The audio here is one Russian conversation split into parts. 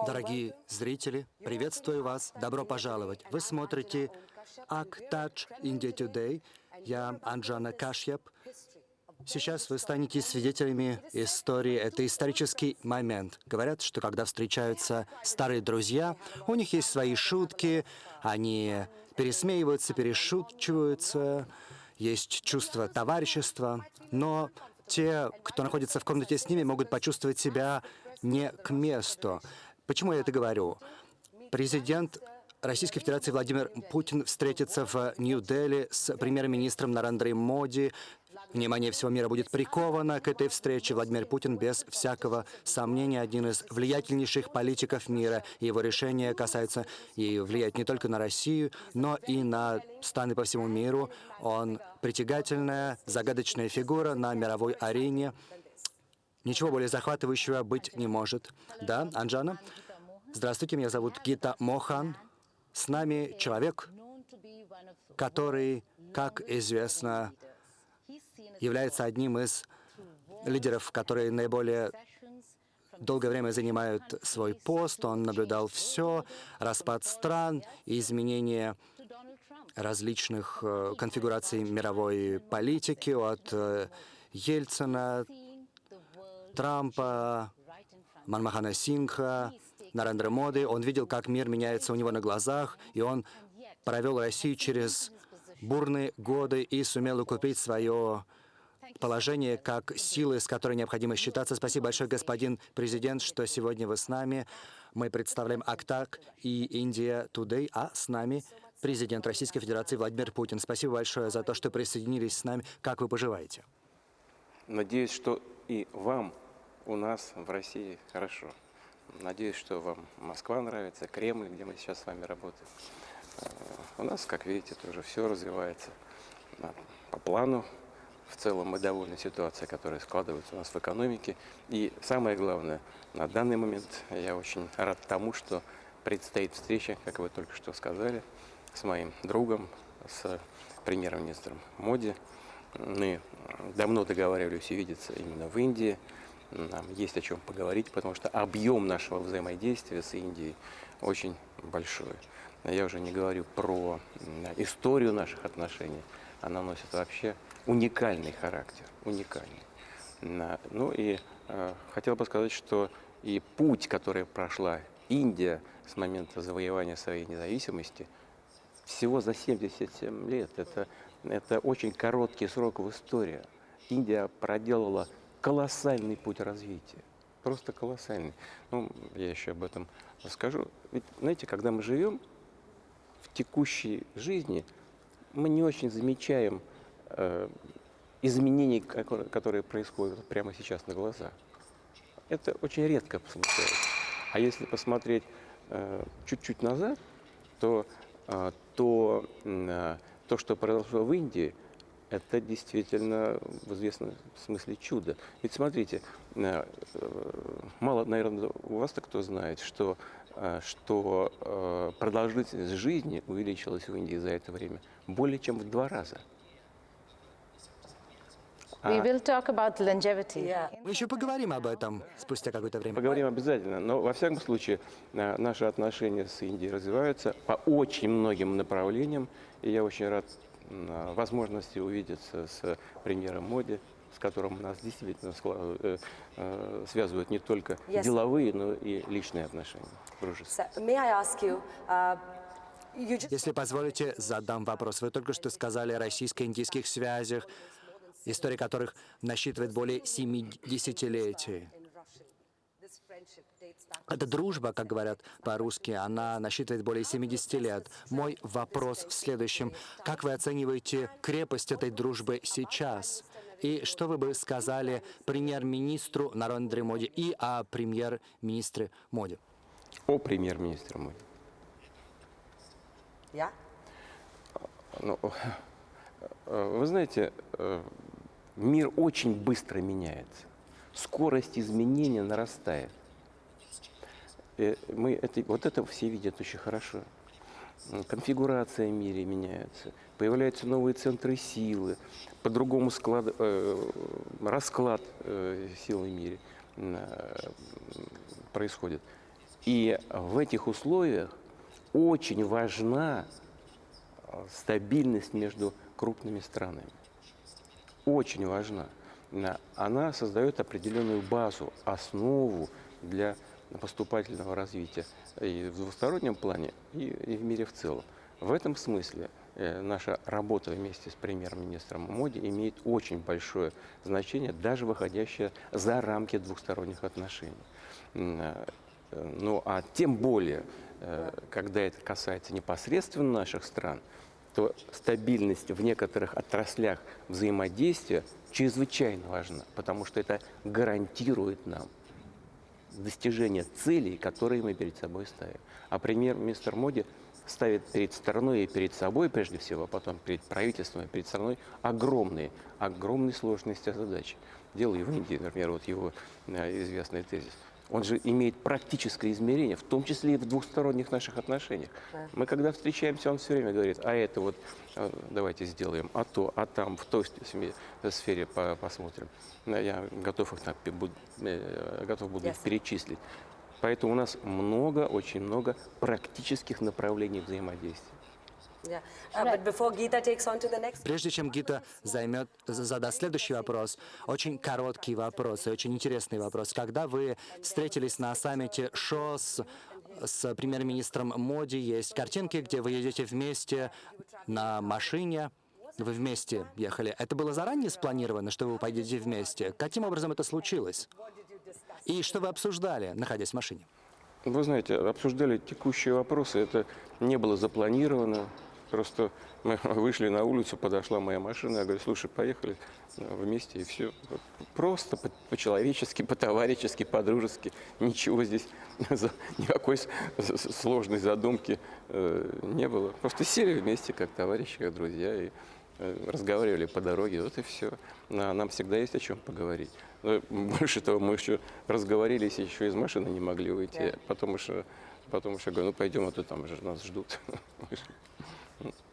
Дорогие зрители, приветствую вас, добро пожаловать. Вы смотрите Ak-Touch India Today. Я Анджана Кашьяп. Сейчас вы станете свидетелями истории. Это исторический момент. Говорят, что когда встречаются старые друзья, у них есть свои шутки, они пересмеиваются, перешучиваются, есть чувство товарищества, но те, кто находится в комнате с ними, могут почувствовать себя не к месту. Почему я это говорю? Президент Российской Федерации Владимир Путин встретится в Нью-Дели с премьер-министром Нарендрой Моди. Внимание всего мира будет приковано к этой встрече. Владимир Путин, без всякого сомнения, один из влиятельнейших политиков мира. Его решения касаются и влияют не только на Россию, но и на страны по всему миру. Он притягательная, загадочная фигура на мировой арене. Ничего более захватывающего быть не может. Да, Анджана? Здравствуйте, меня зовут Гита Мохан. С нами человек, который, как известно, является одним из лидеров, которые наиболее долгое время занимают свой пост. Он наблюдал все, распад стран, изменение различных конфигураций мировой политики от Ельцина, Трампа, Манмохана Сингха, Нарендра Моди. Он видел, как мир меняется у него на глазах, и он провел Россию через бурные годы и сумел укрепить свое положение как силы, с которой необходимо считаться. Спасибо большое, господин президент, что сегодня вы с нами. Мы представляем Ak-Touch и India Today, а с нами президент Российской Федерации Владимир Путин. Спасибо большое за то, что присоединились с нами. Как вы поживаете? Надеюсь, что и вам у нас в России хорошо. Надеюсь, что вам Москва нравится, Кремль, где мы сейчас с вами работаем. У нас, как видите, тоже все развивается по плану. В целом мы довольны ситуацией, которая складывается у нас в экономике. И самое главное, на данный момент я очень рад тому, что предстоит встреча, как вы только что сказали, с моим другом, с премьер-министром Моди. Мы давно договаривались увидеться именно в Индии. Нам есть о чем поговорить, потому что объем нашего взаимодействия с Индией очень большой. Я уже не говорю про историю наших отношений. Она носит вообще уникальный характер, уникальный. Ну и хотел бы сказать, что и путь, который прошла Индия с момента завоевания своей независимости, всего за 77 лет. Это очень короткий срок в истории. Индия проделала колоссальный путь развития. Просто колоссальный. Ну, я еще об этом расскажу. Ведь, знаете, когда мы живем в текущей жизни, мы не очень замечаем изменений, которые происходят прямо сейчас на глазах. Это очень редко случается. А если посмотреть чуть-чуть назад, то то, что произошло в Индии, это действительно в известном смысле чудо. Ведь смотрите, мало, наверное, у вас-то кто знает, что продолжительность жизни увеличилась в Индии за это время более чем в 2 раза. We will talk about longevity. Мы еще поговорим об этом спустя какое-то время. Поговорим обязательно, но во всяком случае наши отношения с Индией развиваются по очень многим направлениям, и я очень рад возможности увидеться с премьером Моди, с которым нас действительно связывают не только деловые, но и личные отношения, дружеские. Если позволите, задам вопрос. Вы только что сказали о российско-индийских связях, история которых насчитывает более 70-летий. Эта дружба, как говорят по-русски, она насчитывает более 70 лет. Мой вопрос в следующем. Как вы оцениваете крепость этой дружбы сейчас? И что вы бы сказали премьер-министру Нарендре Моди и о премьер-министре Моди? О премьер-министре Моди. Ну, вы знаете, мир очень быстро меняется. Скорость изменения нарастает. Вот это все видят очень хорошо. Конфигурация в мире меняется, появляются новые центры силы, по-другому расклад сил в мире. происходит. И в этих условиях очень важна стабильность между крупными странами. Очень важна. Она создает определенную базу, основу для поступательного развития и в двустороннем плане, и в мире в целом. В этом смысле наша работа вместе с премьер-министром Моди имеет очень большое значение, даже выходящее за рамки двусторонних отношений. Ну а тем более, когда это касается непосредственно наших стран, то стабильность в некоторых отраслях взаимодействия чрезвычайно важна, потому что это гарантирует нам достижение целей, которые мы перед собой ставим. А премьер-министр Моди ставит перед страной и перед собой, прежде всего, а потом перед правительством и перед страной огромные сложности задачи. Дело и в Индии, например, вот его известный тезис. Он же имеет практическое измерение, в том числе и в двухсторонних наших отношениях. Мы когда встречаемся, он все время говорит, а это вот давайте сделаем, а то, а там, в той сфере посмотрим. Я готов их готов буду их перечислить. Поэтому у нас очень много практических направлений взаимодействия. Прежде чем Гита задаст следующий вопрос, очень короткий вопрос и очень интересный вопрос. Когда вы встретились на саммите ШОС с премьер-министром Моди, есть картинки, где вы едете вместе на машине, вы вместе ехали. Это было заранее спланировано, что вы пойдете вместе? Каким образом это случилось? И что вы обсуждали, находясь в машине? Вы знаете, обсуждали текущие вопросы, это не было запланировано. Просто мы вышли на улицу, подошла моя машина, я говорю, слушай, поехали вместе, и все. Просто по-человечески, по-товарищески, по-дружески. Ничего здесь, никакой сложной задумки не было. Просто сели вместе, как товарищи, как друзья, и разговаривали по дороге, вот и все. Нам всегда есть о чем поговорить. Но больше того, мы еще разговорились, еще из машины не могли выйти. Потом еще говорю, ну пойдем, а то там же нас ждут.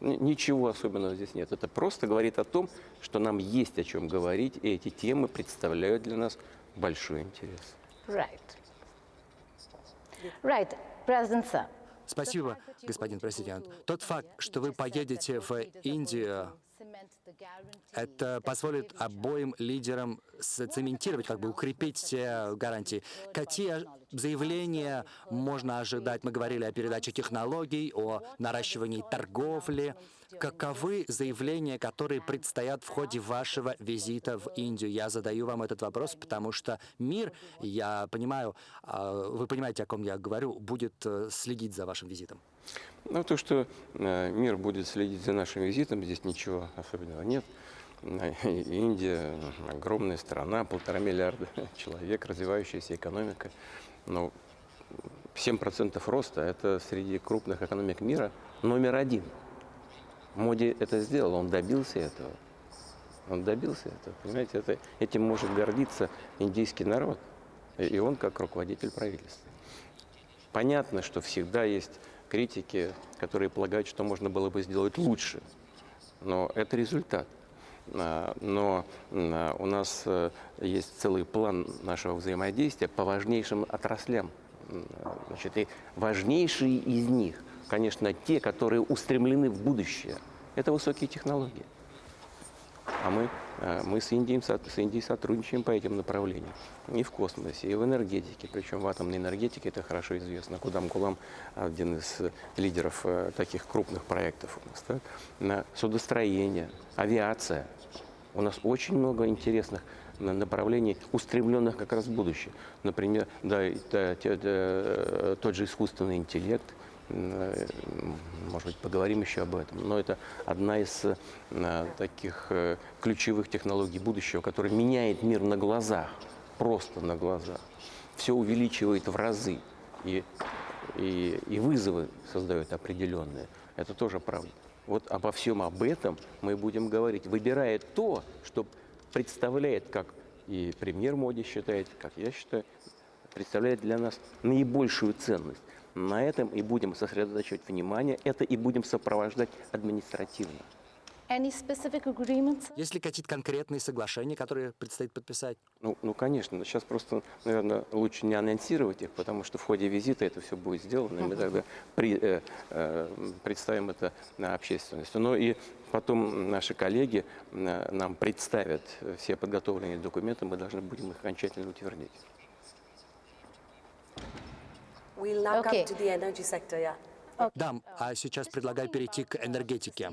Ничего особенного здесь нет. Это просто говорит о том, что нам есть о чем говорить, и эти темы представляют для нас большой интерес. Right, President Sir. Спасибо, господин президент. Тот факт, что вы поедете в Индию, это позволит обоим лидерам цементировать, укрепить все гарантии. Какие заявления можно ожидать? Мы говорили о передаче технологий, о наращивании торговли. Каковы заявления, которые предстоят в ходе вашего визита в Индию? Я задаю вам этот вопрос, потому что мир, я понимаю, вы понимаете, о ком я говорю, будет следить за вашим визитом. Ну, то, что мир будет следить за нашим визитом, здесь ничего особенного нет. Индия – огромная страна, 1,5 миллиарда человек, развивающаяся экономика. Но 7% роста – это среди крупных экономик мира номер один. Моди это сделал, он добился этого. Понимаете, этим может гордиться индийский народ, и он как руководитель правительства. Понятно, что всегда есть критики, которые полагают, что можно было бы сделать лучше. Но это результат. Но у нас есть целый план нашего взаимодействия по важнейшим отраслям. Значит, и важнейшие из них, конечно, те, которые устремлены в будущее, это высокие технологии. А мы с Индией сотрудничаем по этим направлениям. И в космосе, и в энергетике. Причем в атомной энергетике это хорошо известно. Кудам Кулам один из лидеров таких крупных проектов у нас. Так? Судостроение, авиация. У нас очень много интересных направлений, устремленных как раз в будущее. Например, тот же искусственный интеллект. Может быть, поговорим еще об этом. Но это одна из таких ключевых технологий будущего, которая меняет мир на глазах, просто на глазах. Все увеличивает в разы и вызовы создает определенные. Это тоже правда. Вот обо всем об этом мы будем говорить, выбирая то, что представляет, как и премьер Моди считает, как я считаю, представляет для нас наибольшую ценность. На этом и будем сосредотачивать внимание, это и будем сопровождать административно. Any specific agreements? Есть ли какие-то конкретные соглашения, которые предстоит подписать? Ну, конечно, но сейчас просто, наверное, лучше не анонсировать их, потому что в ходе визита это все будет сделано, и мы тогда представим это на общественности. Но и потом наши коллеги нам представят все подготовленные документы, мы должны будем их окончательно утвердить. We'll now Okay. come to the energy sector, yeah. Да, а сейчас предлагаю перейти к энергетике.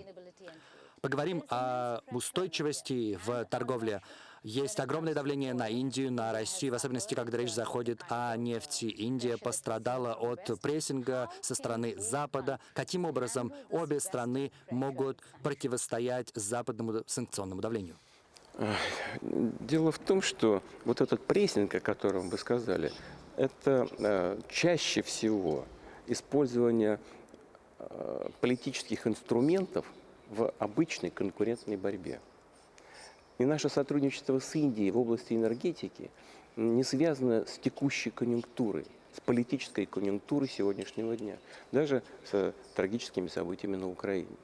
Поговорим о устойчивости в торговле. Есть огромное давление на Индию, на Россию, в особенности, когда речь заходит о нефти. Индия пострадала от прессинга со стороны Запада. Каким образом обе страны могут противостоять западному санкционному давлению? Дело в том, что вот этот прессинг, о котором вы сказали, это чаще всего использование политических инструментов в обычной конкурентной борьбе. И наше сотрудничество с Индией в области энергетики не связано с текущей конъюнктурой, с политической конъюнктурой сегодняшнего дня, даже с трагическими событиями на Украине.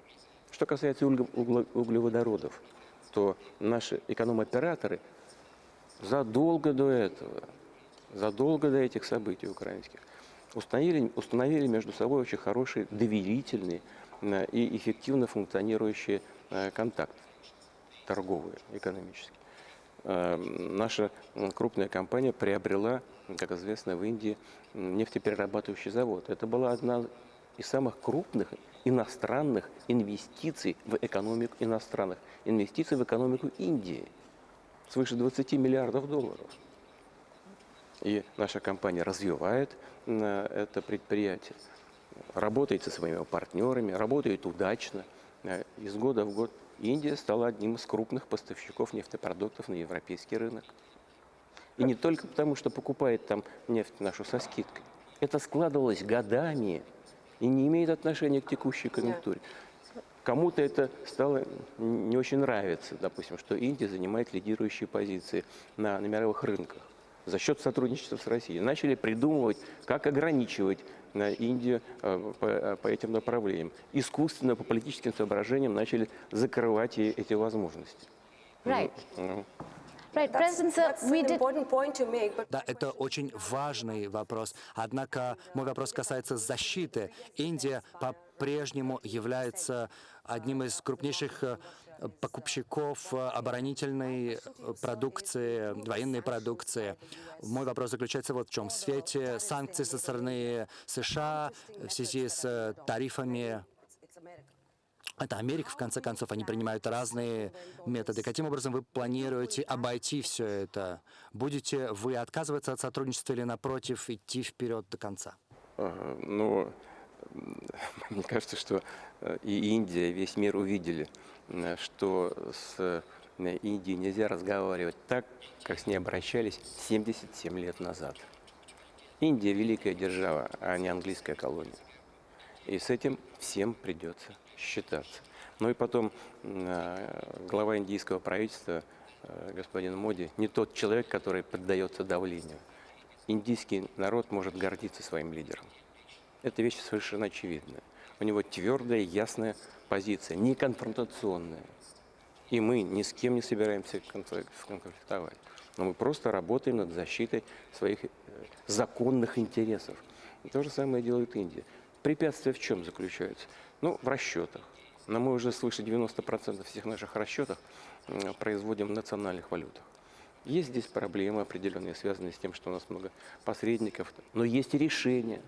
Что касается углеводородов, то наши эконом-операторы задолго до этого, задолго до этих событий украинских, установили между собой очень хорошие, доверительные и эффективно функционирующие контакты торговые, экономические. Наша крупная компания приобрела, как известно, в Индии нефтеперерабатывающий завод. Это была одна из самых крупных иностранных инвестиций в экономику Индии. Свыше 20 миллиардов долларов. И наша компания развивает это предприятие, работает со своими партнерами, работает удачно. Из года в год Индия стала одним из крупных поставщиков нефтепродуктов на европейский рынок. И не только потому, что покупает там нефть нашу со скидкой. Это складывалось годами и не имеет отношения к текущей конъюнктуре. Кому-то это стало не очень нравиться, допустим, что Индия занимает лидирующие позиции на мировых рынках за счет сотрудничества с Россией. Начали придумывать, как ограничивать Индию по этим направлениям. Искусственно, по политическим соображениям начали закрывать ей эти возможности. Right. Right, President, sir, That's we an did. important point to make, but Да, это очень важный вопрос. Однако мой вопрос касается защиты. Индия по-прежнему является одним из крупнейших покупщиков оборонительной продукции, военной продукции. Мой вопрос заключается вот в чем. В свете санкций со стороны США в связи с тарифами, it's America. это Америка, в конце концов, они принимают разные методы. Каким образом вы планируете обойти все это? Будете вы отказываться от сотрудничества или, напротив, идти вперед до конца? Ну, мне кажется, что и Индия, и весь мир увидели, что с Индией нельзя разговаривать так, как с ней обращались 77 лет назад. Индия – великая держава, а не английская колония. И с этим всем придется считаться. Ну и потом глава индийского правительства, господин Моди, не тот человек, который поддается давлению. Индийский народ может гордиться своим лидером. Это вещь совершенно очевидная. У него твердая, ясная позиция, не конфронтационная. И мы ни с кем не собираемся конфликтовать. Но мы просто работаем над защитой своих законных интересов. И то же самое делает Индия. Препятствие в чем заключается? Ну, в расчетах. Но мы уже свыше 90% всех наших расчетов производим в национальных валютах. Есть здесь проблемы определенные, связанные с тем, что у нас много посредников. Но есть и решения.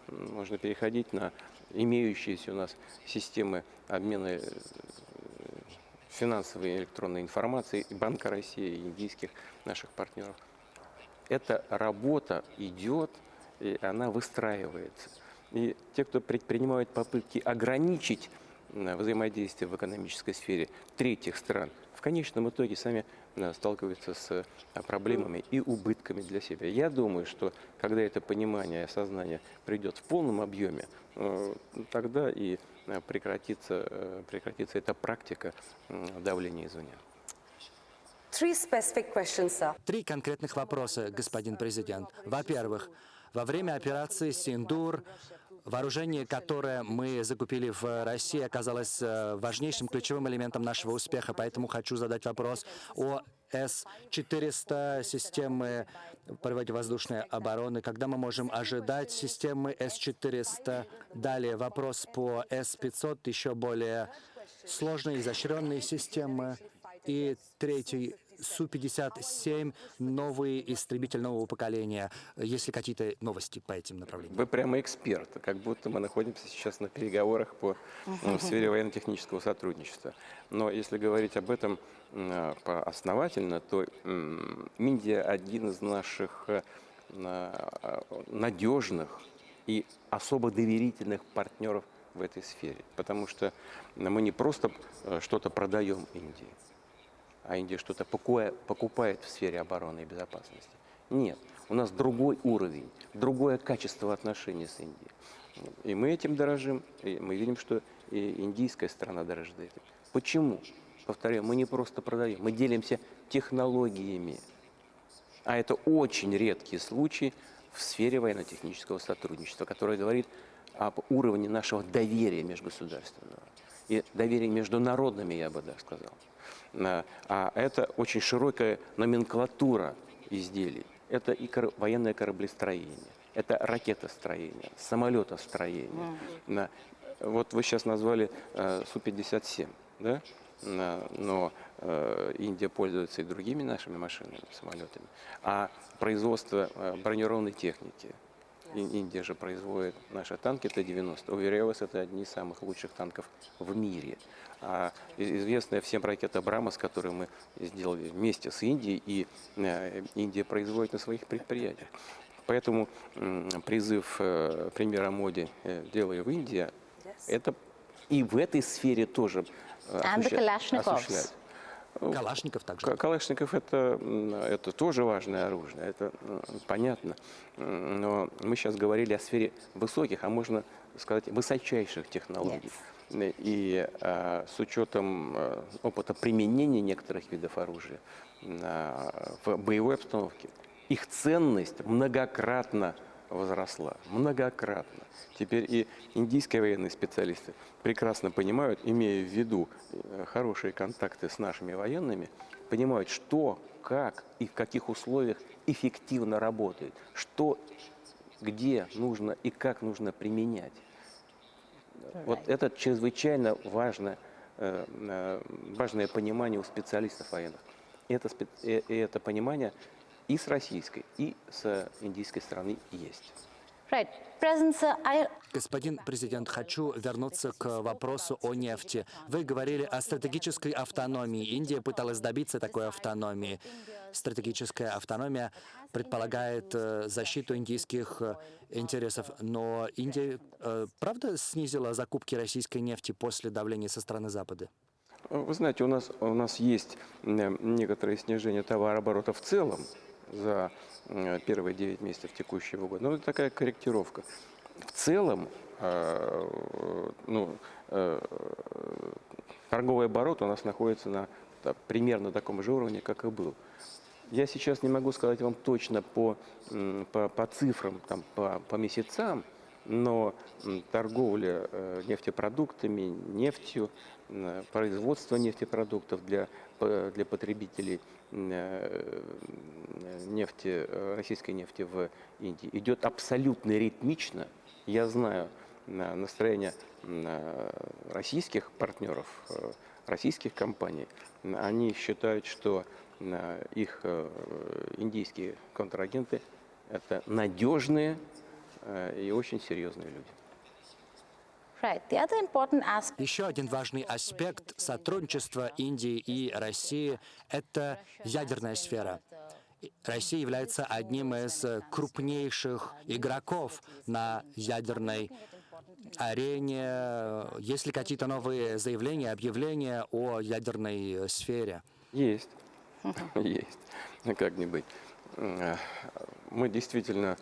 Можно переходить на имеющиеся у нас системы обмена финансовой и электронной информацией и Банка России, и индийских наших партнеров. Эта работа идет, и она выстраивается. И те, кто предпринимают попытки ограничить взаимодействие в экономической сфере третьих стран, в конечном итоге сами сталкиваются с проблемами и убытками для себя. Я думаю, что когда это понимание и осознание придет в полном объеме, тогда и прекратится эта практика давления извне. 3 specific questions, sir. 3 конкретных вопроса, господин президент. Во-первых, во время операции «Синдур» Вооружение, которое мы закупили в России, оказалось важнейшим ключевым элементом нашего успеха, поэтому хочу задать вопрос о С-400, системы противовоздушной обороны. Когда мы можем ожидать системы С-400? Далее вопрос по С-500, еще более сложные, изощренные системы. И третий, Су-57, новый истребитель нового поколения. Есть ли какие-то новости по этим направлениям? Вы прямо эксперт, как будто мы находимся сейчас на переговорах в сфере военно-технического сотрудничества. Но если говорить об этом основательно, то Индия один из наших надежных и особо доверительных партнеров в этой сфере. Потому что мы не просто что-то продаем Индии, а Индия что-то покупает в сфере обороны и безопасности. Нет, у нас другой уровень, другое качество отношений с Индией. И мы этим дорожим, и мы видим, что и индийская сторона дорожит этим. Почему? Повторяю, мы не просто продаем, мы делимся технологиями. А это очень редкий случай в сфере военно-технического сотрудничества, который говорит об уровне нашего доверия межгосударственного и доверия международными, я бы так сказал. А это очень широкая номенклатура изделий. Это и военное кораблестроение, это ракетостроение, самолетостроение. Вот вы сейчас назвали Су-57, да? Но Индия пользуется и другими нашими машинами, самолетами. А производство бронированной техники, Индия же производит наши танки Т-90. Уверяю вас, это одни из самых лучших танков в мире. А известная всем ракета «Брамос», которую мы сделали вместе с Индией, и Индия производит на своих предприятиях. Поэтому призыв премьера Моди «Делай в Индии» это и в этой сфере тоже осуществляется. Калашников также. Калашников это тоже важное оружие, это понятно. Но мы сейчас говорили о сфере высоких, а можно сказать, высочайших технологий. И с учетом опыта применения некоторых видов оружия в боевой обстановке, их ценность многократно возросла, многократно. Теперь и индийские военные специалисты прекрасно понимают, имея в виду хорошие контакты с нашими военными, понимают, что, как и в каких условиях эффективно работает, что, где нужно и как нужно применять. Вот это чрезвычайно важное понимание у специалистов военных. И это понимание и с российской, и с индийской стороны есть. Right. President, sir, Господин президент, хочу вернуться к вопросу о нефти. Вы говорили о стратегической автономии. Индия пыталась добиться такой автономии. Стратегическая автономия предполагает защиту индийских интересов, но Индия, правда, снизила закупки российской нефти после давления со стороны Запада? Вы знаете, у нас есть некоторое снижение товарооборота в целом за первые 9 месяцев текущего года. Но это такая корректировка. В целом, торговый оборот у нас находится на примерно таком же уровне, как и был. Я сейчас не могу сказать вам точно по цифрам, по месяцам, но торговля нефтепродуктами, нефтью, производство нефтепродуктов для потребителей российской нефти в Индии идет абсолютно ритмично. Я знаю настроение российских партнеров, российских компаний. Они считают, что их индийские контрагенты – это надежные и очень серьезные люди. right. The other important aspect Еще один важный аспект сотрудничества Индии и России – это ядерная сфера. Россия является одним из крупнейших игроков на ядерной арене. Есть ли какие-то новые заявления, объявления о ядерной сфере? Есть. Есть. Как не быть. Мы действительно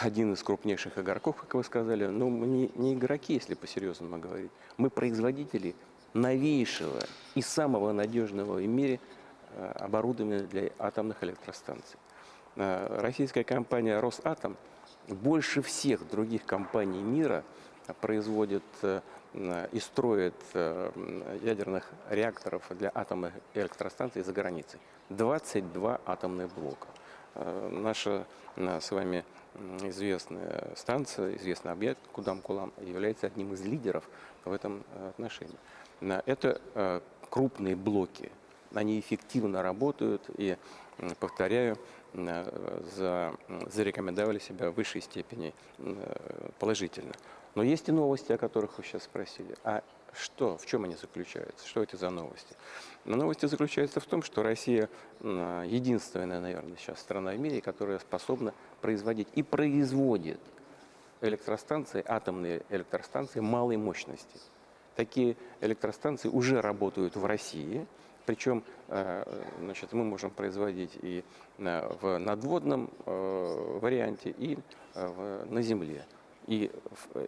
один из крупнейших игроков, как вы сказали, но мы не игроки, если по-серьезному говорить. Мы производители новейшего и самого надежного в мире оборудования для атомных электростанций. Российская компания «Росатом» больше всех других компаний мира производит и строит ядерных реакторов для атомных электростанций за границей. 22 атомных блока. Наша с вами известная станция, известный объект Кудам-Кулам является одним из лидеров в этом отношении. Это крупные блоки. Они эффективно работают и, повторяю, зарекомендовали себя в высшей степени положительно. Но есть и новости, о которых вы сейчас спросили. А что, в чем они заключаются? Что это за новости? Но новости заключаются в том, что Россия единственная, наверное, сейчас страна в мире, которая способна производить и производит электростанции, атомные электростанции малой мощности. Такие электростанции уже работают в России. Причем значит, мы можем производить и в надводном варианте, и на земле. И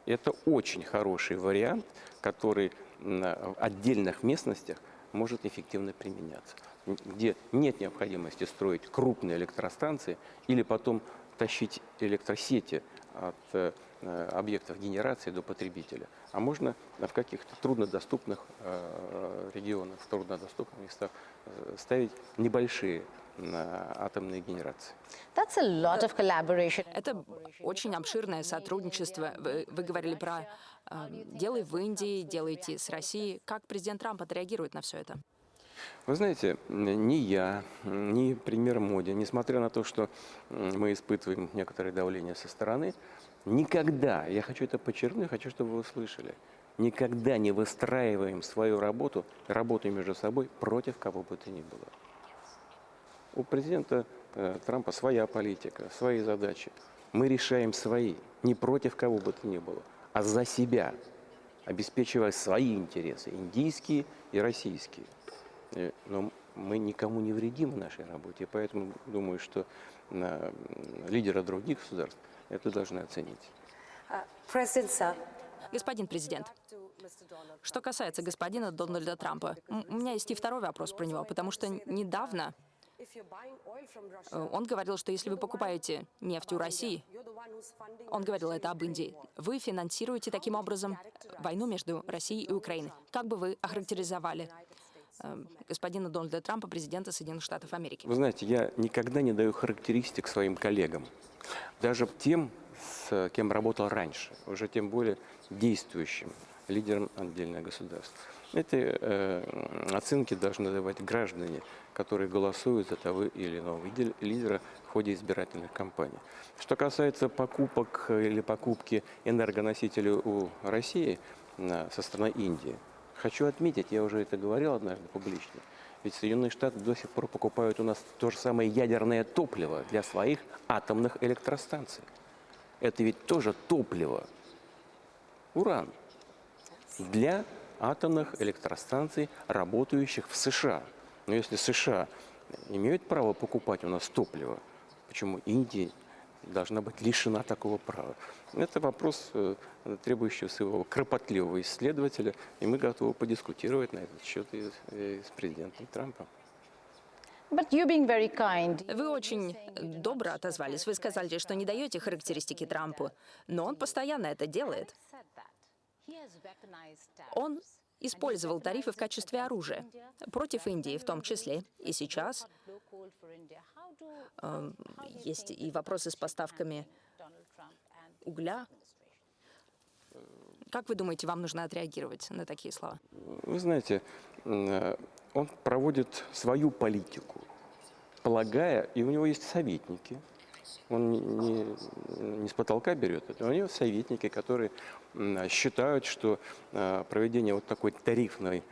это очень хороший вариант, который в отдельных местностях может эффективно применяться. Где нет необходимости строить крупные электростанции или потом тащить электросети от объектов генерации до потребителя. А можно в каких-то труднодоступных регионах, в труднодоступных местах ставить небольшие атомные генерации. That's a lot of collaboration. Это очень обширное сотрудничество. Вы говорили про делай в Индии, делайте с Россией. Как президент Трамп отреагирует на все это? Вы знаете, ни я, ни премьер Моди, несмотря на то, что мы испытываем некоторое давление со стороны, никогда, я хочу это подчеркнуть, хочу, чтобы вы услышали, никогда не выстраиваем свою работу между собой против кого бы то ни было. У президента Трампа своя политика, свои задачи. Мы решаем свои, не против кого бы то ни было, а за себя, обеспечивая свои интересы, индийские и российские. Но мы никому не вредим в нашей работе, и поэтому думаю, что лидеры других государств это должны оценить. President, sir, Господин президент, что касается господина Дональда Трампа, у меня есть и второй вопрос про него, потому что недавно if you're buying oil from Russia, он говорил, что если вы покупаете нефть у России, you're the one who's funding он говорил это об Индии, вы финансируете таким образом войну между Россией и Украиной. Как бы вы охарактеризовали господина Дональда Трампа, президента Соединенных Штатов Америки? Вы знаете, я никогда не даю характеристик своим коллегам, даже тем, с кем работал раньше, уже тем более действующим лидерам отдельных государств. Эти оценки должны давать граждане, которые голосуют за того или иного лидера в ходе избирательных кампаний. Что касается покупок или покупки энергоносителей у России со стороны Индии, хочу отметить, я уже это говорил однажды публично, ведь Соединенные Штаты до сих пор покупают у нас то же самое ядерное топливо для своих атомных электростанций. Это ведь тоже топливо, уран, для атомных электростанций, работающих в США. Но если США имеют право покупать у нас топливо, почему Индия должна быть лишена такого права? Это вопрос, требующий своего кропотливого исследователя, и мы готовы подискутировать на этот счет и с президентом Трампом. But you being very kind, Вы очень добро отозвались. Вы сказали, что не даете характеристики Трампу, но он постоянно это делает. Он использовал тарифы в качестве оружия против Индии в том числе. И сейчас есть и вопросы с поставками угля. Как вы думаете, вам нужно отреагировать на такие слова? Вы знаете, он проводит свою политику, полагая, и у него есть советники. Он не с потолка берет это, у него советники, которые считают, что проведение вот такой тарифной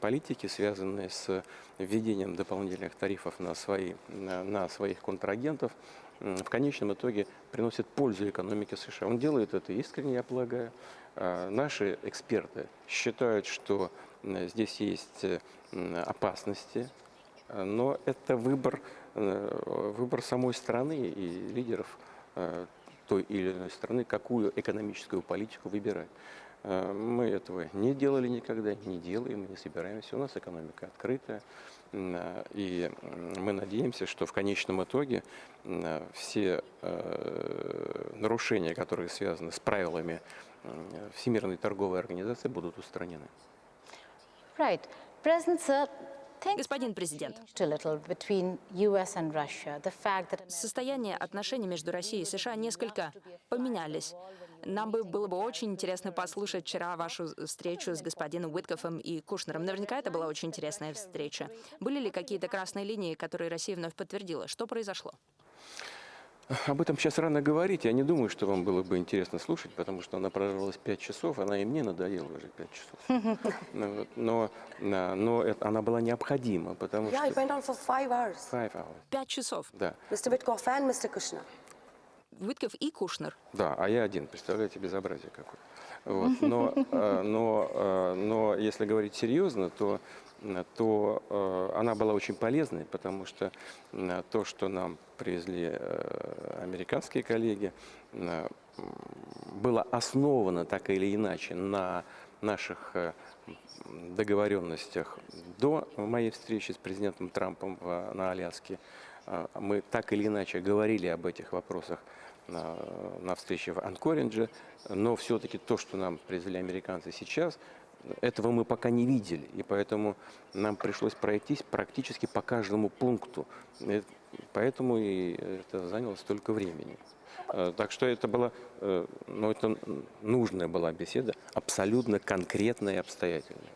политики, связанной с введением дополнительных тарифов на своих контрагентов, в конечном итоге приносит пользу экономике США. Он делает это искренне, я полагаю. Наши эксперты считают, что здесь есть опасности, но это выбор самой страны и лидеров той или иной страны, какую экономическую политику выбирать. Мы этого не делали никогда, не делаем, не собираемся. У нас экономика открытая. И мы надеемся, что в конечном итоге все нарушения, которые связаны с правилами Всемирной торговой организации, будут устранены. Right. President, sir, things Господин президент, changed a little between US and Russia. The fact that состояние отношений между Россией и США несколько поменялись. Нам было бы очень интересно послушать вчера вашу встречу с господином Уиткофом и Кушнером. Наверняка это была очень интересная встреча. Были ли какие-то красные линии, которые Россия вновь подтвердила? Что произошло? Об этом сейчас рано говорить. Я не думаю, что вам было бы интересно слушать, потому что она продолжалась 5 часов, она и мне надоела уже 5 часов. Но она была необходима, потому Yeah, it что... went on for 5 hours. 5 hours. 5 часов. Да, Mr. Witkoff and Mr. Kushner. Уиткоф и Кушнер. да, а я один, представляете, безобразие какое. Вот. Но если говорить серьезно, то она была очень полезной, потому что то, что нам привезли американские коллеги, было основано так или иначе на наших договоренностях до моей встречи с президентом Трампом на Аляске. Мы так или иначе говорили об этих вопросах на встрече в Анкоридже, но все-таки то, что нам привезли американцы сейчас, этого мы пока не видели, и поэтому нам пришлось пройтись практически по каждому пункту. Поэтому и это заняло столько времени. Так что это была, это нужная была беседа, абсолютно конкретная и обстоятельная.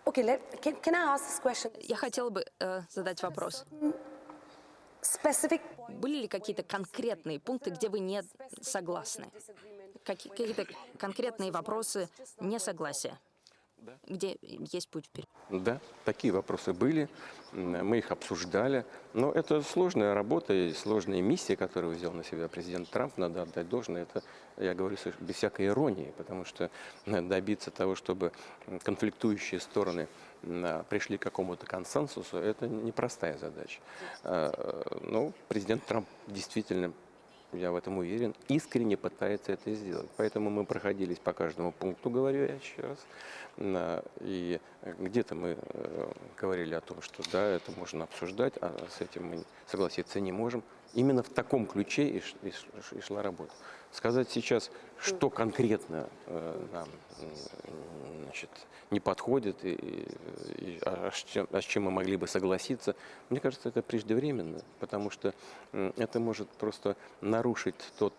Okay, can I ask this question? Я хотела бы задать вопрос. Specific Были ли какие-то конкретные пункты, где вы не согласны? Какие-то конкретные вопросы несогласия? Где есть путь вперед? Да, такие вопросы были, мы их обсуждали, но это сложная работа и сложная миссия, которую взял на себя президент Трамп, надо отдать должное, это, я говорю, без всякой иронии, потому что добиться того, чтобы конфликтующие стороны пришли к какому-то консенсусу, это непростая задача. Но президент Трамп действительно, я в этом уверен, искренне пытается это сделать. Поэтому мы проходились по каждому пункту, говорю я еще раз. И где-то мы говорили о том, что да, это можно обсуждать, а с этим мы согласиться не можем. Именно в таком ключе и шла работа. Сказать сейчас, что конкретно нам не подходит, а с чем мы могли бы согласиться, мне кажется, это преждевременно, потому что это может просто нарушить тот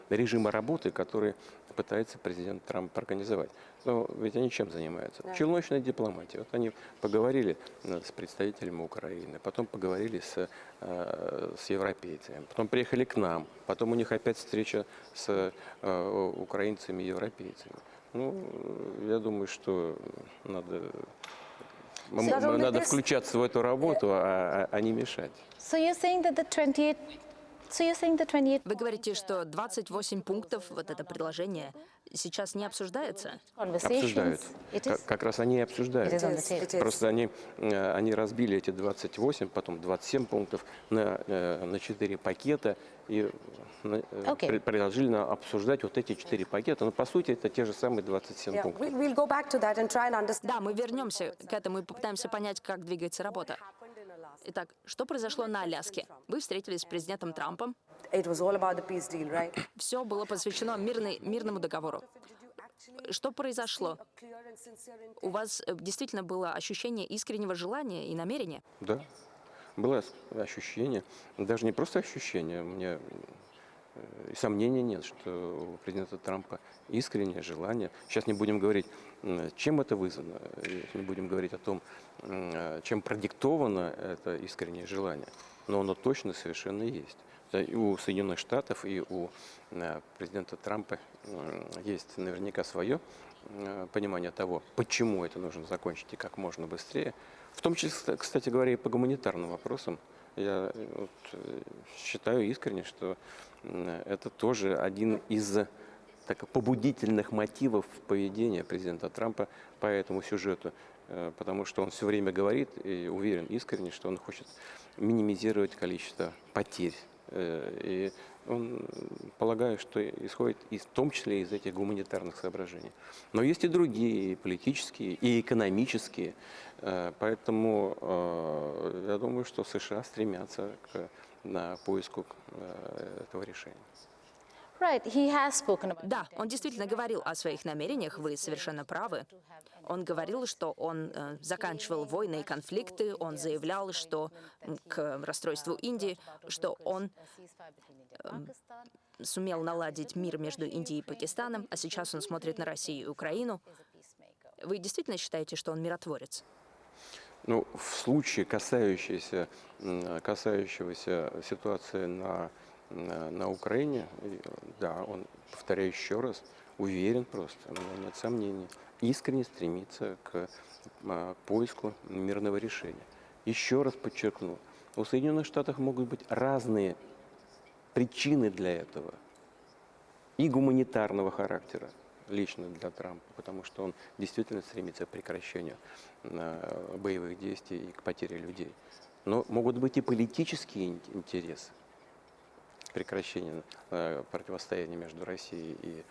режим работы, который пытается президент Трамп организовать. Но ведь они чем занимаются? Челночной дипломатией. Вот они поговорили с представителями Украины, потом поговорили с европейцами, потом приехали к нам, потом у них опять встреча с украинцами и европейцами. Ну, я думаю, что надо включаться в эту работу, а не мешать. So you're saying that the 28 Вы говорите, что 28 пунктов, вот это предложение, сейчас не обсуждается? Обсуждают. It is, Как раз они и it обсуждают. is on the table. Просто они разбили эти 28, потом 27 пунктов на 4 пакета и предложили нам обсуждать вот эти 4 пакета. Но по сути это те же самые 27 Yeah, пунктов. we'll go back to that and try and understand Да, мы вернемся к этому и попытаемся понять, как двигается работа. Итак, что произошло на Аляске? Вы встретились с президентом Трампом. it was all about the peace deal, right? Все было посвящено мирному договору. Что произошло? Clear and sincere intent. У вас действительно было ощущение искреннего желания и намерения? Да, было ощущение, даже не просто ощущение, мне и сомнений нет, что у президента Трампа искреннее желание. Сейчас не будем говорить, чем это вызвано, не будем говорить о том, чем продиктовано это искреннее желание, но оно точно совершенно есть. И у Соединенных Штатов, и у президента Трампа есть наверняка свое понимание того, почему это нужно закончить и как можно быстрее. В том числе, кстати говоря, и по гуманитарным вопросам. Я считаю искренне, что это тоже один из побудительных мотивов поведения президента Трампа по этому сюжету, потому что он все время говорит и уверен искренне, что он хочет минимизировать количество потерь И он, полагаю, что исходит в том числе из этих гуманитарных соображений. Но есть и другие, и политические, и экономические. Поэтому я думаю, что США стремятся на поиску этого решения. Right, he has spoken about Да, он действительно говорил о своих намерениях, вы совершенно правы. Он говорил, что он заканчивал войны и конфликты, он заявлял, что к расстройству Индии, что он сумел наладить мир между Индией и Пакистаном, а сейчас он смотрит на Россию и Украину. Вы действительно считаете, что он миротворец? Ну, в случае, касающегося ситуации на Украине, да, он, повторяю еще раз, уверен просто, у меня нет сомнений, искренне стремится к поиску мирного решения. Еще раз подчеркну, у Соединенных Штатов могут быть разные причины для этого, и гуманитарного характера, лично для Трампа, потому что он действительно стремится к прекращению боевых действий и к потере людей. Но могут быть и политические интересы прекращения противостояния между Россией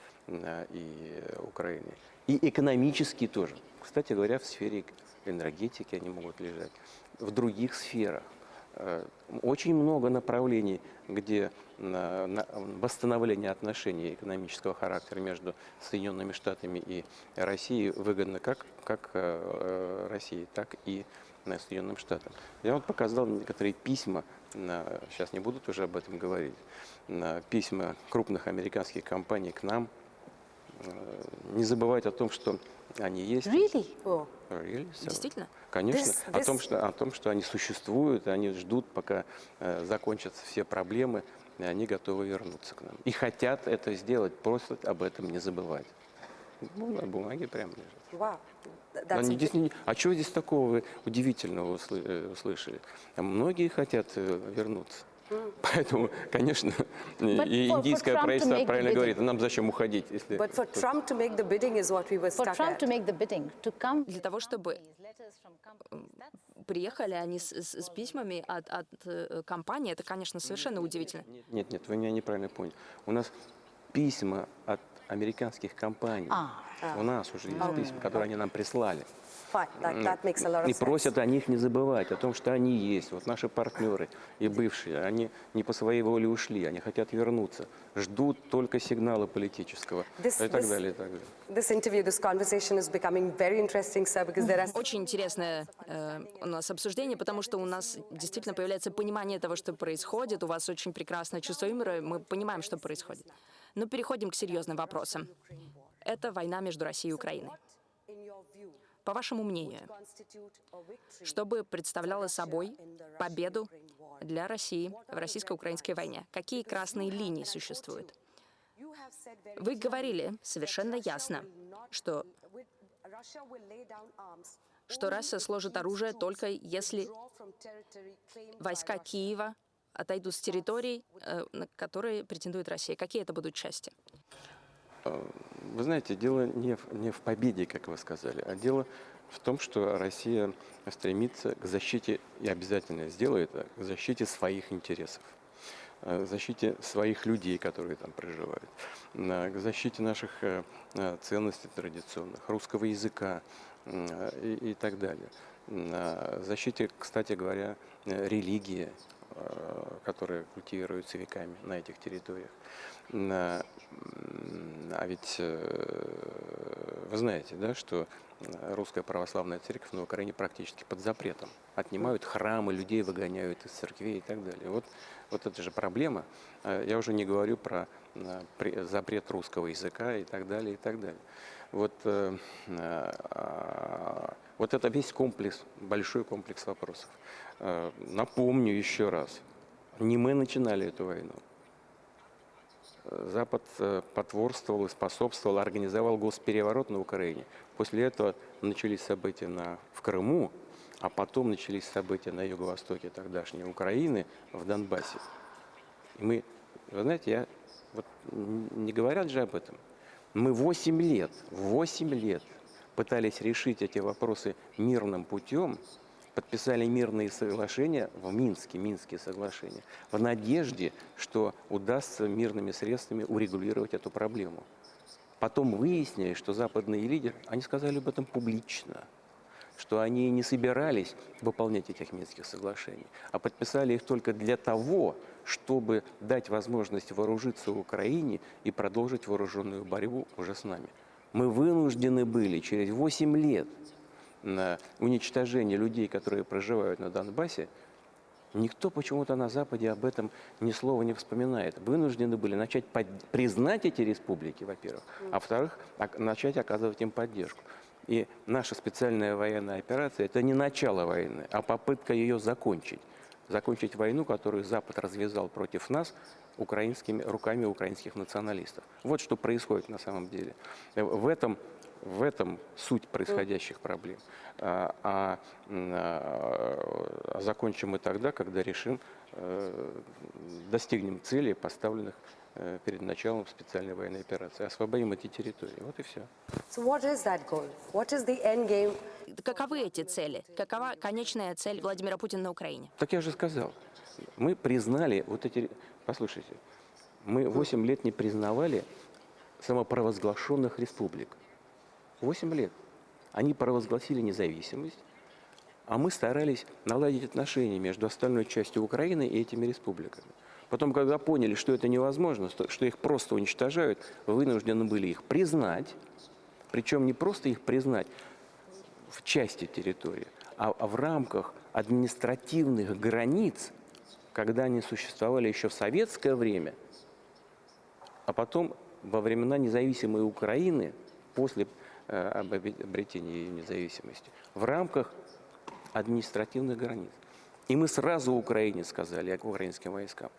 и Украиной. И экономические тоже. Кстати говоря, в сфере энергетики они могут лежать. В других сферах. Очень много направлений, где восстановление отношений экономического характера между Соединенными Штатами и Россией выгодно как России, так и Соединенным Штатам. Я вот показал некоторые письма, сейчас не буду тоже об этом говорить, письма крупных американских компаний к нам. Не забывать о том, что они есть. Really? Oh. Really? So, Действительно? конечно. О том, что они существуют, они ждут, пока закончатся все проблемы, и они готовы вернуться к нам. И хотят это сделать, просто об этом не забывать. Ну, на бумаге прямо лежит. Wow. That's А чего здесь такого вы удивительного услышали? Многие хотят вернуться. Поэтому, конечно, и for индийское Trump to правительство make the правильно bidding. говорит, а нам зачем уходить, если... But for Trump to make the bidding is what we were for stuck Trump at. to make the bidding, to come Для того, чтобы letters from companies, that's приехали они с письмами от компании, это, конечно, совершенно удивительно. Нет, вы меня неправильно поняли. У нас письма от американских компаний. У нас уже есть письма, которые они нам прислали. Fine. That makes a lot of И sense. просят о них не забывать, о том, что они есть. Вот наши партнеры и бывшие, они не по своей воле ушли, они хотят вернуться. Ждут только сигнала политического. И так далее, и так далее. This interview, this conversation is becoming very interesting, sir, because there are Очень интересное у нас обсуждение, потому что у нас действительно появляется понимание того, что происходит. У вас очень прекрасное чувство юмора, мы понимаем, что происходит. Но переходим к серьезным вопросам. Это война между Россией и Украиной. in your view, По вашему мнению, constitute a victory. что бы представляло собой победу для России в российско-украинской войне? Какие красные линии существуют? You have said very Вы говорили совершенно ясно, что Russia will lay down arms Россия сложит оружие только если draw from territory claimed by войска Russia. Киева отойдут с территорий, на которые претендует Россия. Какие это будут части? Вы знаете, дело не в победе, как вы сказали, а дело в том, что Россия стремится к защите, и обязательно сделает это, к защите своих интересов, к защите своих людей, которые там проживают, к защите наших ценностей традиционных, русского языка и так далее. К защите, кстати говоря, религии, которые культивируются веками на этих территориях. А ведь вы знаете, да, что русская православная церковь на Украине практически под запретом. Отнимают храмы, людей выгоняют из церквей и так далее. Вот это же проблема. Я уже не говорю про запрет русского языка и так далее, и так далее. Вот это весь комплекс, большой комплекс вопросов. Напомню еще раз, не мы начинали эту войну. Запад потворствовал и способствовал, организовал госпереворот на Украине. После этого начались события в Крыму, а потом начались события на юго-востоке тогдашней Украины, в Донбассе. И мы, вы знаете, не говорят же об этом. Мы 8 лет пытались решить эти вопросы мирным путем, подписали мирные соглашения в Минске, Минские соглашения, в надежде, что удастся мирными средствами урегулировать эту проблему. Потом выяснили, что западные лидеры, они сказали об этом публично, что они не собирались выполнять этих Минских соглашений, а подписали их только для того, чтобы дать возможность вооружиться Украине и продолжить вооруженную борьбу уже с нами. Мы вынуждены были через 8 лет на уничтожение людей, которые проживают на Донбассе, никто почему-то на Западе об этом ни слова не вспоминает. Вынуждены были начать признать эти республики, во-первых, а во-вторых, начать оказывать им поддержку. И наша специальная военная операция – это не начало войны, а попытка ее закончить. Закончить войну, которую Запад развязал против нас руками украинских националистов. Вот что происходит на самом деле. В этом суть происходящих проблем. Закончим мы тогда, когда решим, достигнем целей, поставленных перед началом специальной военной операции. Освободим эти территории. Вот и все. So what is that goal? What is the end game? Каковы эти цели? Какова конечная цель Владимира Путина на Украине? Так я же сказал. Мы признали вот эти... Послушайте, мы 8 лет не признавали самопровозглашенных республик. 8 лет. Они провозгласили независимость, а мы старались наладить отношения между остальной частью Украины и этими республиками. Потом, когда поняли, что это невозможно, что их просто уничтожают, вынуждены были их признать, причем не просто их признать в части территории, а в рамках административных границ, когда они существовали еще в советское время, а потом во времена независимой Украины, после обретения ее независимости, в рамках административных границ. И мы сразу Украине сказали, украинским войскам,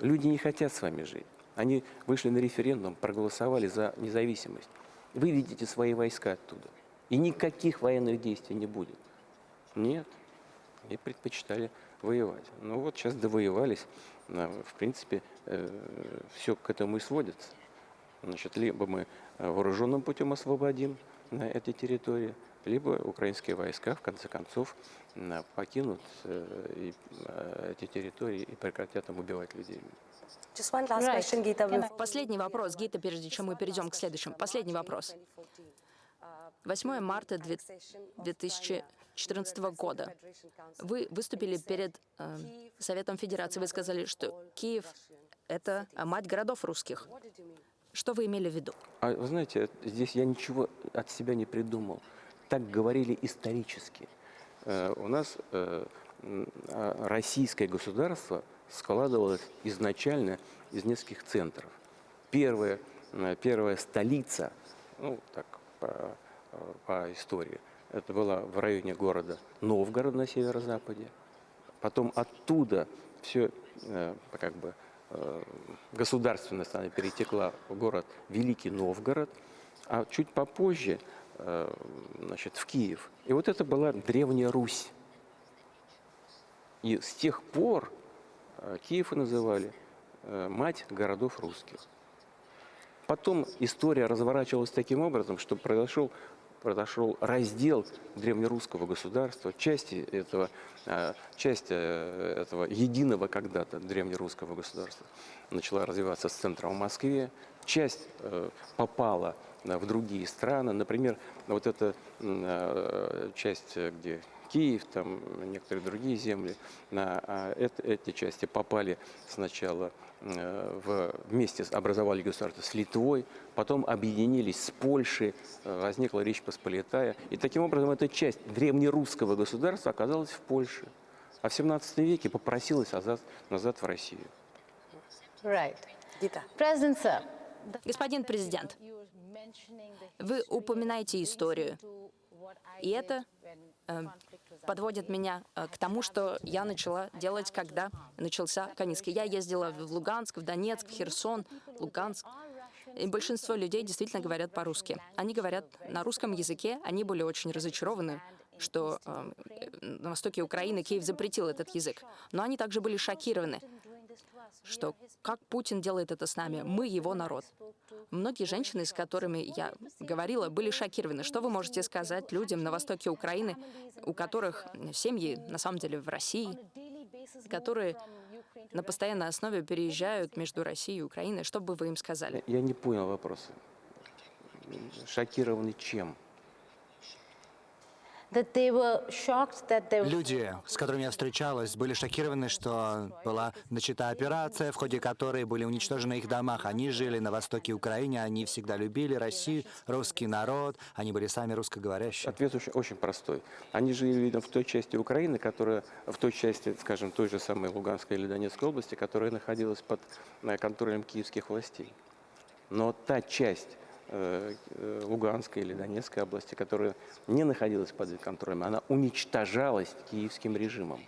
люди не хотят с вами жить. Они вышли на референдум, проголосовали за независимость. Выведите свои войска оттуда. И никаких военных действий не будет. Нет, они предпочитали воевать. Ну вот сейчас довоевались. В принципе, все к этому и сводится. Значит, либо мы вооруженным путем освободим эти территории, либо украинские войска, в конце концов, покинут эти территории и прекратят там убивать людей. Just one last Right. question, Geeta. Последний вопрос, Гита, прежде чем мы перейдем к следующему. Последний вопрос. 8 марта 2014 года вы выступили перед Советом Федерации. Вы сказали, что Киев — это мать городов русских. Что вы имели в виду? А вы знаете, здесь я ничего от себя не придумал. Так говорили исторически. У нас российское государство складывалось изначально из нескольких центров. Первая столица, ну так по истории, это была в районе города Новгород на северо-западе. Потом оттуда все государственность она перетекла в город Великий Новгород, а чуть попозже в Киев. И вот это была Древняя Русь. И с тех пор Киев и называли мать городов русских. Потом история разворачивалась таким образом, что произошел раздел древнерусского государства, часть этого единого когда-то древнерусского государства начала развиваться с центра в Москве, часть попала в другие страны. Например, вот эта часть, где Киев, там некоторые другие земли, эти части попали сначала вместе образовали государство с Литвой, потом объединились с Польшей, возникла Речь Посполитая. И таким образом эта часть древнерусского государства оказалась в Польше. А в 17 веке попросилась назад в Россию. Right. Geeta. President, sir, Господин президент, вы упоминаете историю, и это подводит меня к тому, что я начала делать, когда начался Канинский. Я ездила в Луганск, в Донецк, в Херсон, Луганск. И большинство людей действительно говорят по-русски. Они говорят на русском языке, они были очень разочарованы, что на востоке Украины Киев запретил этот язык. Но они также были шокированы, что как Путин делает это с нами, мы его народ. Многие женщины, с которыми я говорила, были шокированы. Что вы можете сказать людям на востоке Украины, у которых семьи на самом деле в России, которые на постоянной основе переезжают между Россией и Украиной? Что бы вы им сказали? Я не понял вопроса. Шокированы чем? That they were shocked that there Люди, с которыми я встречалась, были шокированы, что была начата операция, в ходе которой были уничтожены их дома. Они жили на востоке Украины, они всегда любили Россию, русский народ, они были сами русскоговорящие. Ответ очень простой. Они жили, видно, в той части Украины, которая, в той части, скажем, той же самой Луганской или Донецкой области, которая находилась под контролем киевских властей. Но та часть Луганской или Донецкой области, которая не находилась под их контролем, она уничтожалась киевским режимом.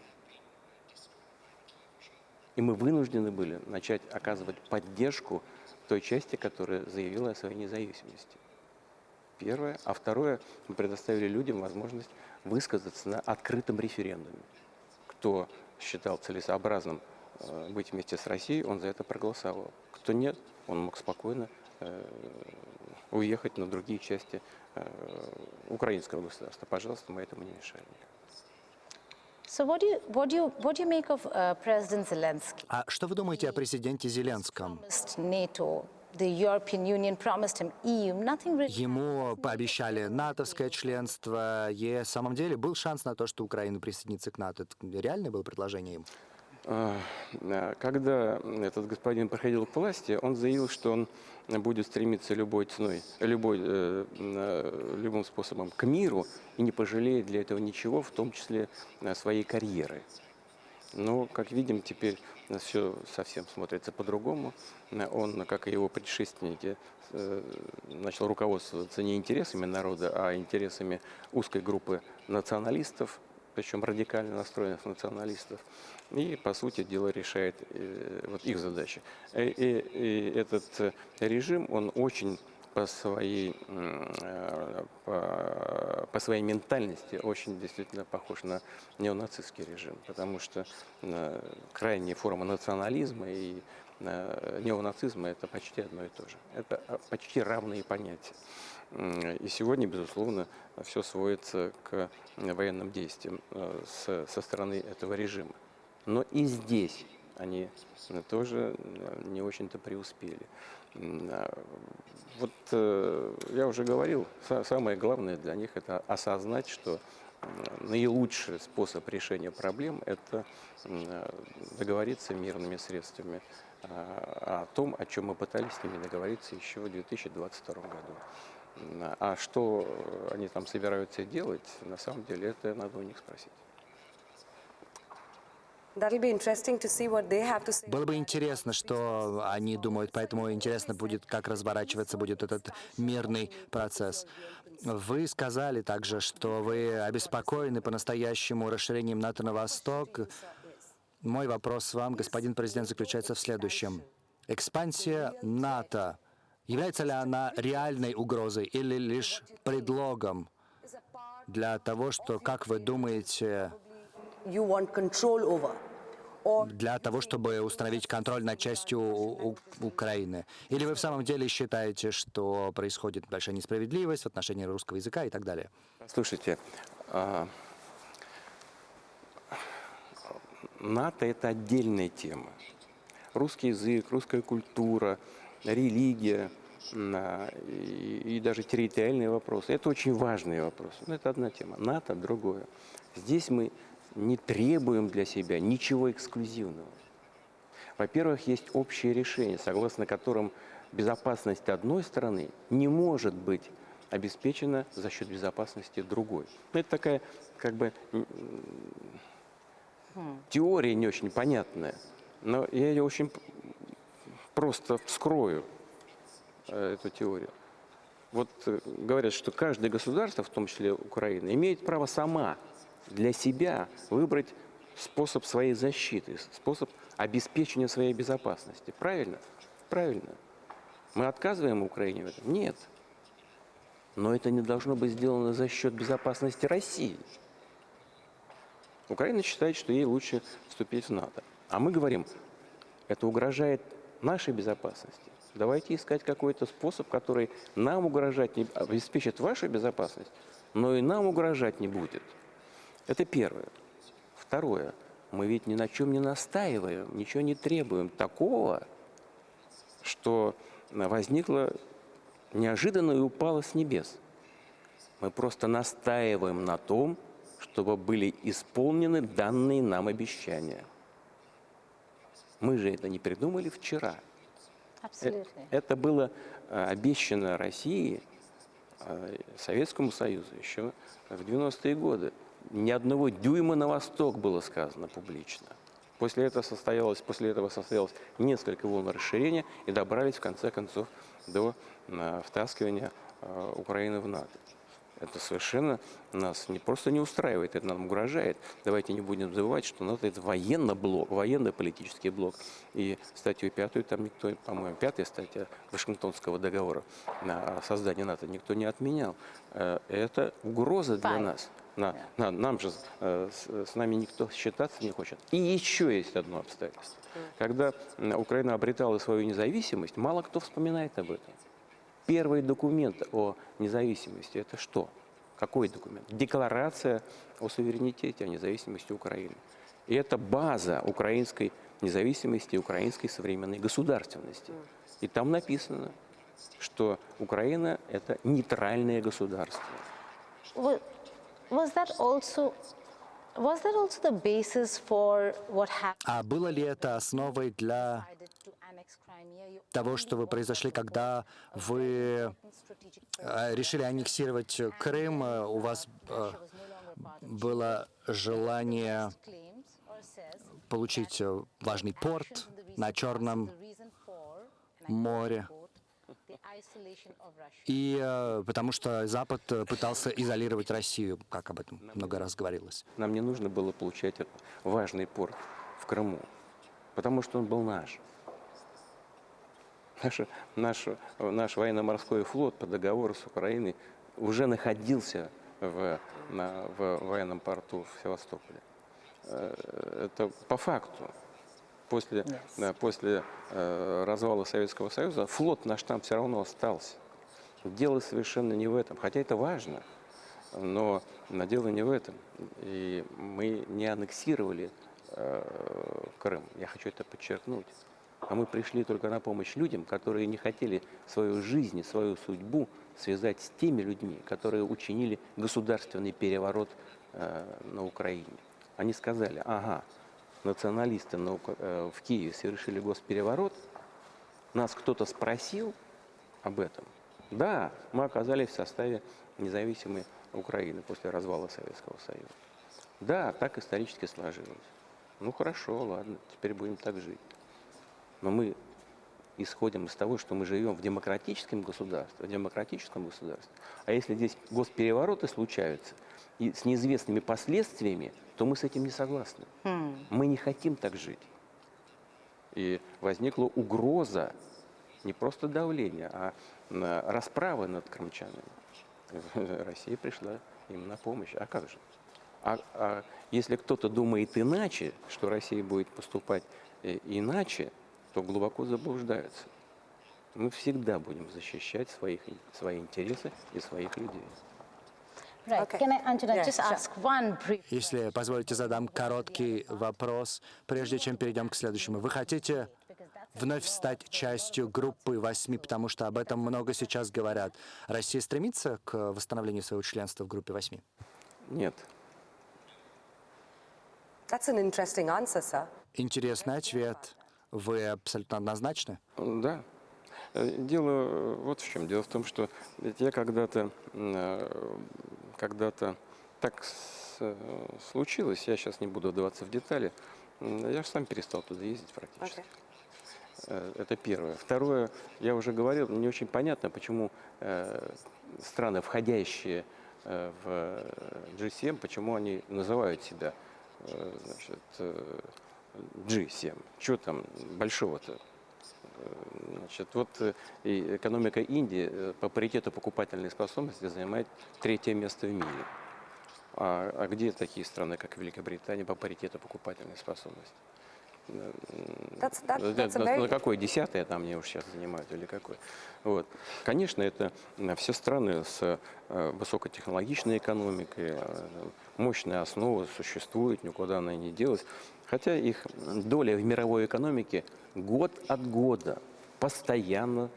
И мы вынуждены были начать оказывать поддержку той части, которая заявила о своей независимости. Первое. А второе, мы предоставили людям возможность высказаться на открытом референдуме. Кто считал целесообразным быть вместе с Россией, он за это проголосовал. Кто нет, он мог спокойно уехать на другие части украинского государства. Пожалуйста, мы этому не мешаем. So what do you make of President Zelensky? А что вы думаете о президенте Зеленском? NATO, the European Union promised him EU, nothing really. Ему пообещали натовское членство. И в самом деле был шанс на то, что Украина присоединится к НАТО. Это реальное было предложение им? Когда этот господин приходил к власти, он заявил, что он будет стремиться любой ценой, любым способом к миру и не пожалеет для этого ничего, в том числе своей карьеры. Но, как видим, теперь все совсем смотрится по-другому. Он, как и его предшественники, начал руководствоваться не интересами народа, а интересами узкой группы националистов, причем радикально настроенных националистов, и, по сути дела, решает вот их задачи. И этот режим, он очень по своей ментальности очень действительно похож на неонацистский режим, потому что крайняя форма национализма и неонацизма – это почти одно и то же. Это почти равные понятия. И сегодня, безусловно, все сводится к военным действиям со стороны этого режима. Но и здесь они тоже не очень-то преуспели. Вот я уже говорил, самое главное для них – это осознать, что наилучший способ решения проблем – это договориться мирными средствами о том, о чем мы пытались с ними договориться еще в 2022 году. А что они там собираются делать, на самом деле, это надо у них спросить. That'll be interesting to see what they have to say. Было бы интересно, что они думают, поэтому интересно будет, как разворачиваться будет этот мирный процесс. Вы сказали также, что вы обеспокоены по-настоящему расширением НАТО на восток. Мой вопрос вам, господин президент, заключается в следующем. Экспансия НАТО, является ли она реальной угрозой или лишь предлогом для того, что, как вы думаете, You want control over. для того, чтобы установить контроль над частью Украины? Или вы в самом деле считаете, что происходит большая несправедливость в отношении русского языка и так далее? Слушайте, НАТО – это отдельная тема. Русский язык, русская культура, религия и даже территориальные вопросы – это очень важные вопросы. Но это одна тема. НАТО – другое. Здесь мы не требуем для себя ничего эксклюзивного. Во-первых, есть общее решение, согласно которым безопасность одной страны не может быть обеспечена за счет безопасности другой. Это такая, как бы, теория не очень понятная, но я ее очень просто вскрою, эту теорию. Вот говорят, что каждое государство, в том числе Украина, имеет право сама для себя выбрать способ своей защиты, способ обеспечения своей безопасности. Правильно? Правильно. Мы отказываем Украине в этом? Нет. Но это не должно быть сделано за счет безопасности России. Украина считает, что ей лучше вступить в НАТО. А мы говорим, это угрожает нашей безопасности. Давайте искать какой-то способ, который нам угрожать не обеспечит вашу безопасность, но и нам угрожать не будет. Это первое. Второе. Мы ведь ни на чем не настаиваем, ничего не требуем такого, что возникло неожиданно и упало с небес. Мы просто настаиваем на том, чтобы были исполнены данные нам обещания. Мы же это не придумали вчера. Absolutely. Это было обещано России, Советскому Союзу еще в 90-е годы. Ни одного дюйма на восток было сказано публично. После этого состоялось несколько волн расширения и добрались в конце концов до втаскивания Украины в НАТО. Это совершенно нас не просто не устраивает, это нам угрожает. Давайте не будем забывать, что НАТО – это военный блок, военно-политический блок. И статью 5, там никто, по-моему, 5-я статья Вашингтонского договора о создании НАТО никто не отменял. Это угроза для нас. Нам же, с нами никто считаться не хочет. И еще есть одно обстоятельство. Когда Украина обретала свою независимость, мало кто вспоминает об этом. Первый документ о независимости – это что? Какой документ? Декларация о суверенитете, о независимости Украины. И это база украинской независимости, украинской современной государственности. И там написано, что Украина – это нейтральное государство. Was that also the basis for what happened А было ли это основой для to annex Crimea? You того, что вы произошли, когда вы решили аннексировать Крым? У вас было желание claims or says получить важный порт на Черном море. the isolation of Russia. И потому что Запад пытался изолировать Россию, как об этом много раз говорилось. Нам не нужно было получать этот важный порт в Крыму, потому что он был наш. Наш военно-морской флот по договору с Украиной уже находился в военном порту в Севастополе. Это по факту. После развала Советского Союза флот наш там все равно остался. Дело совершенно не в этом, хотя это важно, но дело не в этом. И мы не аннексировали Крым, я хочу это подчеркнуть. А мы пришли только на помощь людям, которые не хотели свою жизнь, свою судьбу связать с теми людьми, которые учинили государственный переворот на Украине. Они сказали, ага, националисты в Киеве совершили госпереворот, нас кто-то спросил об этом. Да, мы оказались в составе независимой Украины после развала Советского Союза. Да, так исторически сложилось. Ну хорошо, ладно, теперь будем так жить. Но мы исходим из того, что мы живем в демократическом государстве, А если здесь госперевороты случаются и с неизвестными последствиями, то мы с этим не согласны. Мы не хотим так жить. И возникла угроза не просто давления, а расправы над крымчанами. Россия пришла им на помощь. А как же? А если кто-то думает иначе, что Россия будет поступать иначе, то глубоко заблуждаются. Мы всегда будем защищать свои интересы и своих людей. Right. Okay. Can I, Anjana, Yeah, just sure. ask one brief? Если позволите, задам короткий вопрос, прежде чем перейдем к следующему. Вы хотите вновь стать частью группы 8, потому что об этом много сейчас говорят. Россия стремится к восстановлению своего членства в группе 8? Нет. That's an interesting answer, sir. Интересный ответ. Вы абсолютно однозначны? Да. Дело вот в чем. Дело в том, что ведь я когда-то так случилось, я сейчас не буду вдаваться в детали, я же сам перестал туда ездить практически. Это первое. Второе, я уже говорил, не очень понятно, почему страны, входящие в G7, почему они называют себя G7. Чего там большого-то? Значит, вот и экономика Индии по паритету покупательной способности занимает 3-е место в мире. А где такие страны, как Великобритания, по паритету покупательной способности? That's a very на какой, 10-е там мне уж сейчас занимают или какой. Вот. Конечно, это все страны с высокотехнологичной экономикой, мощная основа существует, никуда она не делась. Хотя их доля в мировой экономике год от года постоянно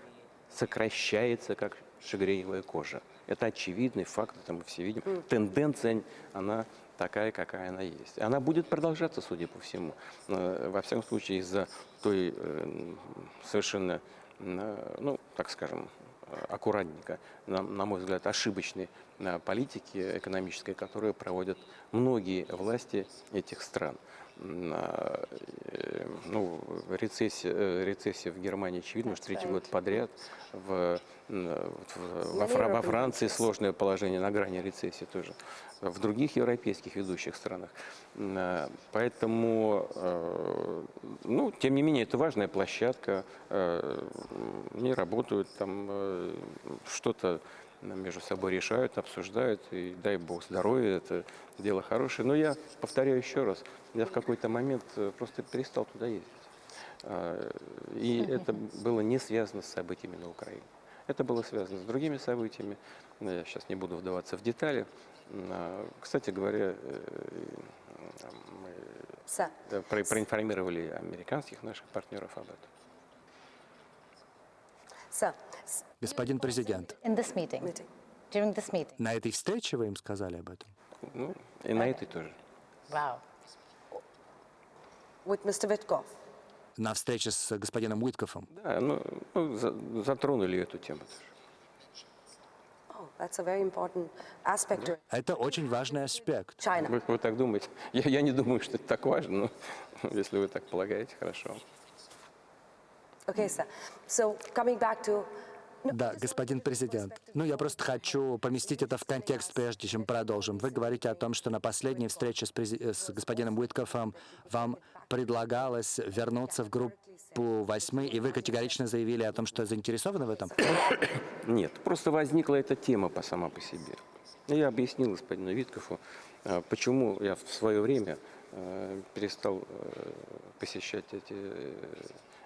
сокращается, как шагреевая кожа. Это очевидный факт, это мы все видим. Тенденция, она такая, какая она есть. Она будет продолжаться, судя по всему. Во всяком случае, из-за той совершенно, ну, так скажем, аккуратненько, на мой взгляд, ошибочной политики экономической, которую проводят многие власти этих стран. Ну, рецессия в Германии очевидно, что третий год подряд. Во Франции сложное положение на грани рецессии тоже. В других европейских ведущих странах. Поэтому, ну, тем не менее, это важная площадка. Они работают там, что-то между собой решают, обсуждают, и дай бог здоровья, это дело хорошее. Но я повторяю еще раз, я в какой-то момент просто перестал туда ездить. И это было не связано с событиями на Украине. Это было связано с другими событиями. Я сейчас не буду вдаваться в детали. Кстати говоря, Sir, мы проинформировали американских наших партнеров об этом. sir, Господин президент, In this meeting, during this meeting. на этой встрече вы им сказали об этом? Ну, и на этой тоже. Wow. with Mr. Vitkov. На встрече с господином Уиткофом? Да, затронули эту тему тоже. Oh, that's a very important aspect to it. Это очень важный аспект. China. Вы так думаете? Я не думаю, что это так важно, но если вы так полагаете, хорошо. Okay, sir. So coming back to Да, господин президент. Ну, я просто хочу поместить это в контекст, прежде чем продолжим. Вы говорите о том, что на последней встрече с господином Уиткофом вам предлагалось вернуться в группу 8, и вы категорично заявили о том, что заинтересованы в этом? Нет, просто возникла эта тема сама по себе. Я объяснил господину Виткофу, почему я в свое время перестал посещать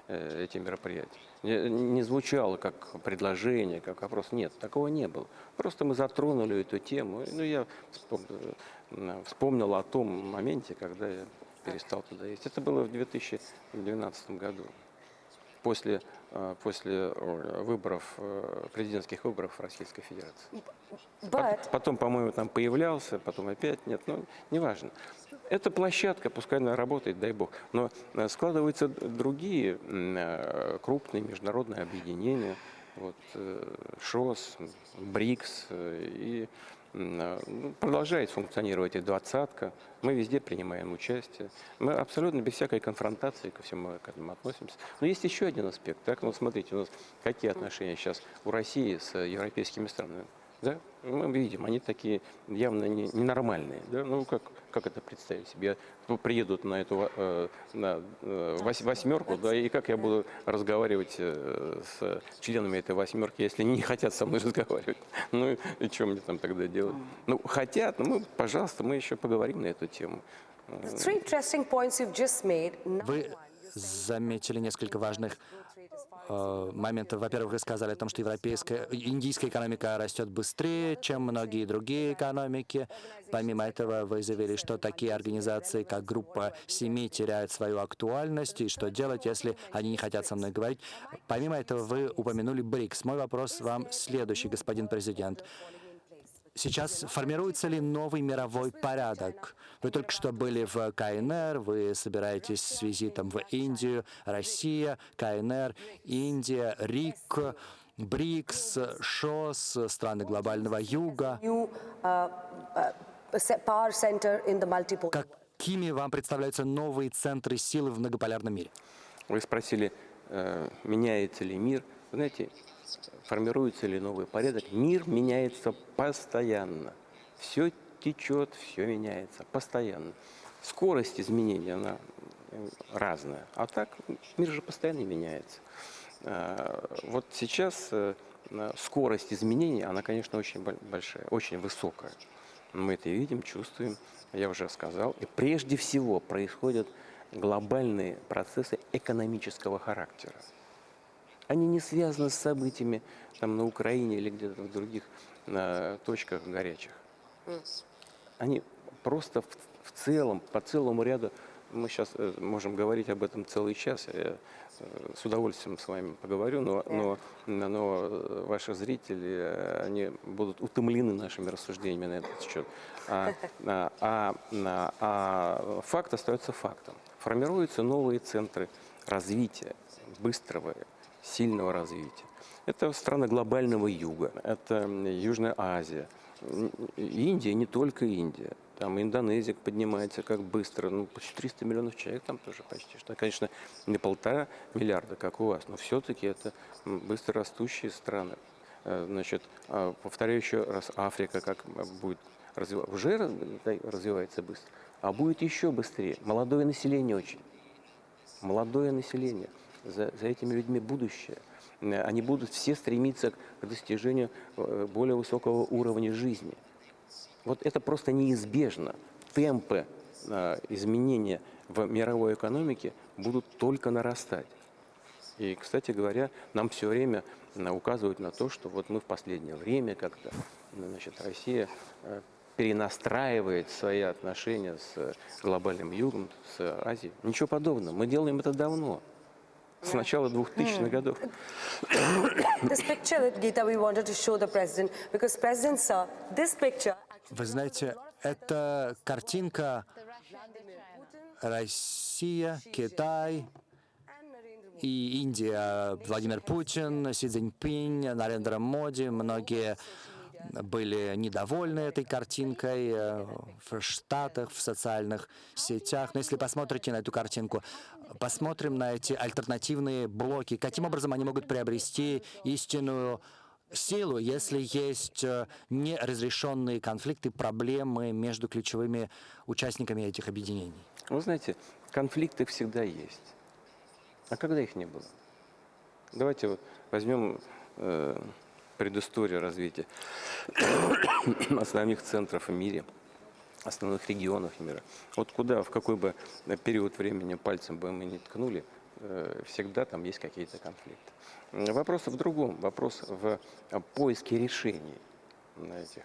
эти мероприятия. Не звучало как предложение, как вопрос. Нет, такого не было. Просто мы затронули эту тему. Ну, я вспомнил о том моменте, когда я перестал туда ездить. Это было в 2012 году. После выборов, президентских выборов Российской Федерации. but Потом, по-моему, там появлялся, потом опять нет, ну, неважно. Это площадка, пускай она работает, дай бог. Но складываются другие крупные международные объединения, вот, ШОС, БРИКС, и продолжает функционировать и двадцатка. Мы везде принимаем участие. Мы абсолютно без всякой конфронтации ко всему к этому относимся. Но есть еще один аспект. Так, ну, смотрите, у нас какие отношения сейчас у России с европейскими странами. Да? Мы видим, они такие явно ненормальные. Да? Ну, как это представить себе? Приедут на эту восьмерку, да, и как я буду разговаривать с членами этой восьмерки, если они не хотят со мной разговаривать? Ну, и что мне там тогда делать? Ну, хотят, ну, пожалуйста, мы еще поговорим на эту тему. the three interesting points you've just made. Вы заметили несколько важных моментов. Во-первых, вы сказали о том, что индийская экономика растет быстрее, чем многие другие экономики. Помимо этого, вы заявили, что такие организации, как Группа 7, теряют свою актуальность, и что делать, если они не хотят со мной говорить. Помимо этого, вы упомянули БРИКС. Мой вопрос вам следующий, господин президент. Сейчас формируется ли новый мировой порядок? Вы только что были в КНР, вы собираетесь с визитом в Индию, Россия, КНР, Индия, РИК, БРИКС, ШОС, страны глобального юга. New power center in the multipolar. Какими вам представляются новые центры силы в многополярном мире? Вы спросили, меняется ли мир. Вы знаете, формируется ли новый порядок? Мир меняется постоянно. Все течет, все меняется постоянно. Скорость изменения, она разная. А так мир же постоянно меняется. Вот сейчас скорость изменений, она, конечно, очень большая, очень высокая. Мы это видим, чувствуем, я уже сказал. И прежде всего происходят глобальные процессы экономического характера. Они не связаны с событиями там, на Украине или где-то в других точках горячих. Они просто в целом, по целому ряду, мы сейчас можем говорить об этом целый час, я с удовольствием с вами поговорю, но ваши зрители, они будут утомлены нашими рассуждениями на этот счет. А факт остается фактом. Формируются новые центры развития, быстрого, сильного развития. Это страны глобального юга, это Южная Азия, Индия, не только Индия. Там Индонезия поднимается как быстро, ну, почти 300 миллионов человек там тоже почти. Что, конечно, не 1,5 миллиарда, как у вас, но все-таки это быстро растущие страны. Значит, повторяю еще раз, Африка как будет развиваться, уже развивается быстро, а будет еще быстрее. Молодое население очень. Молодое население. За этими людьми будущее. Они будут все стремиться к достижению более высокого уровня жизни. Вот это просто неизбежно. Темпы изменения в мировой экономике будут только нарастать. И, кстати говоря, нам все время указывают на то, что вот мы в последнее время как-то, значит, Россия перенастраивает свои отношения с глобальным югом, с Азией. Ничего подобного. Мы делаем это давно. С начала 2000-х годов. This picture that Geeta we wanted to show the president because president saw this picture. Вы знаете, это картинка Россия, Китай и Индия. Владимир Путин, Си Цзиньпинь, Нарендра Моди. Многие были недовольны этой картинкой в Штатах, в социальных сетях. Но если посмотрите на эту картинку, посмотрим на эти альтернативные блоки. Каким образом они могут приобрести истинную силу, если есть неразрешенные конфликты, проблемы между ключевыми участниками этих объединений? Вы знаете, конфликты всегда есть. А когда их не было? Давайте вот возьмем предысторию развития основных центров в мире, основных регионов мира. Вот куда, в какой бы период времени пальцем бы мы ни ткнули, всегда там есть какие-то конфликты. Вопрос в другом, вопрос в поиске решений этих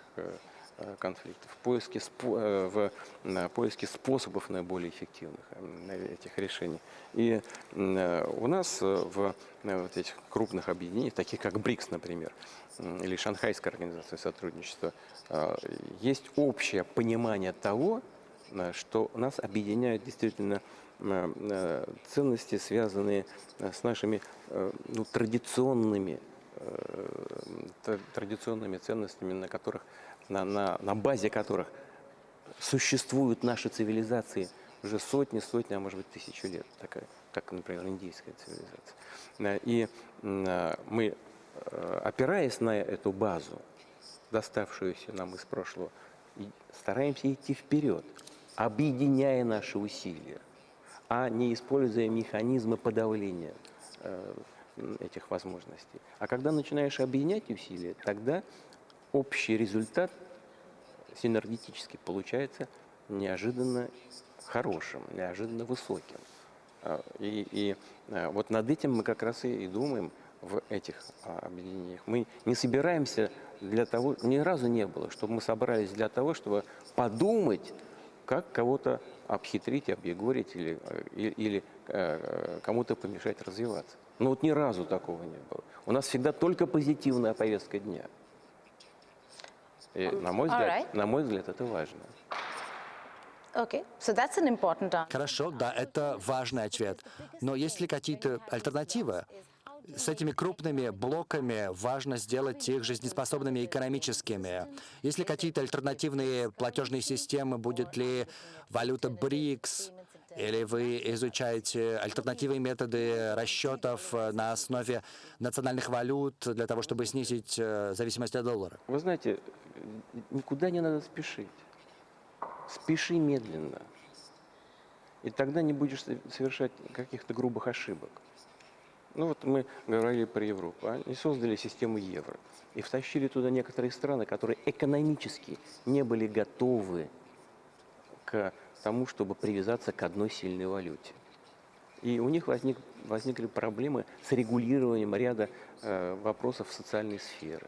конфликтов, в поиске способов наиболее эффективных этих решений. И у нас в вот этих крупных объединениях, таких как БРИКС, например, или Шанхайская организация сотрудничества, есть общее понимание того, что нас объединяют действительно ценности, связанные с нашими традиционными ценностями, на базе которых существуют наши цивилизации уже сотни, а может быть тысячи лет, такая, как, например, индийская цивилизация. И мы, опираясь на эту базу, доставшуюся нам из прошлого, стараемся идти вперед, объединяя наши усилия, а не используя механизмы подавления этих возможностей. А когда начинаешь объединять усилия, тогда общий результат синергетически получается неожиданно хорошим, неожиданно высоким. И вот над этим мы как раз и думаем в этих объединениях. Мы не собираемся для того, ни разу не было, чтобы мы собрались для того, чтобы подумать, как кого-то обхитрить, объегорить или кому-то помешать развиваться. Но вот ни разу такого не было. У нас всегда только позитивная повестка дня. И, на мой взгляд, это важно. Okay, so that's an important answer. Хорошо, да, это важный ответ. Но есть ли какие-то альтернативы? С этими крупными блоками важно сделать их жизнеспособными экономическими. Есть ли какие-то альтернативные платежные системы? Будет ли валюта БРИКС? Или вы изучаете альтернативные методы расчетов на основе национальных валют для того, чтобы снизить зависимость от доллара? Вы знаете, никуда не надо спешить. Спеши медленно. И тогда не будешь совершать каких-то грубых ошибок. Ну вот мы говорили про Европу. Они создали систему евро. И втащили туда некоторые страны, которые экономически не были готовы к тому, чтобы привязаться к одной сильной валюте. И у них возникли проблемы с регулированием ряда вопросов социальной сферы.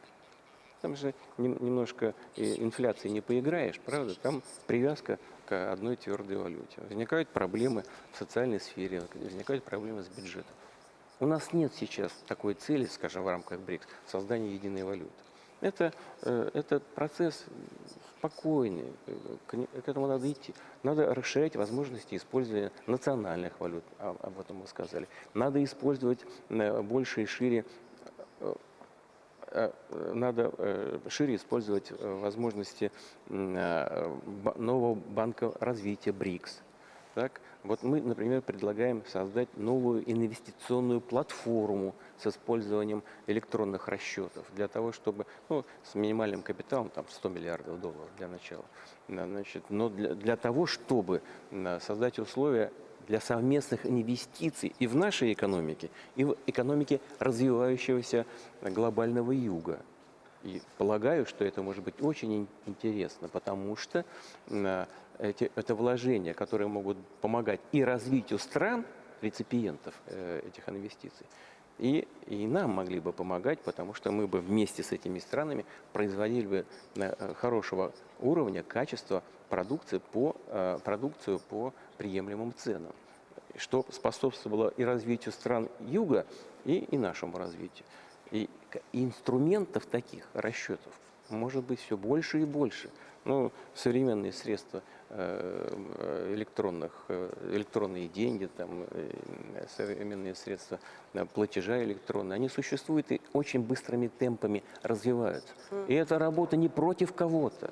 Там же немножко инфляции не поиграешь, правда? Там привязка к одной твердой валюте. Возникают проблемы в социальной сфере, возникают проблемы с бюджетом. У нас нет сейчас такой цели, скажем, в рамках БРИКС, создания единой валюты. Это процесс спокойный, к этому надо идти. Надо расширять возможности использования национальных валют, об этом мы сказали. Надо использовать больше и шире, надо шире использовать возможности нового банка развития БРИКС. Так? Вот мы, например, предлагаем создать новую инвестиционную платформу с использованием электронных расчетов для того, чтобы, с минимальным капиталом, там 100 миллиардов долларов для начала, значит, но для того, чтобы создать условия для совместных инвестиций и в нашей экономике, и в экономике развивающегося глобального юга. И полагаю, что это может быть очень интересно, потому что это вложения, которые могут помогать и развитию стран, реципиентов этих инвестиций, и нам могли бы помогать, потому что мы бы вместе с этими странами производили бы хорошего уровня, качества продукцию по приемлемым ценам, что способствовало и развитию стран Юга, и нашему развитию. И инструментов таких расчетов может быть все больше и больше. Современные средства электронные деньги, современные средства платежа электронные, они существуют и очень быстрыми темпами развиваются. И эта работа не против кого-то.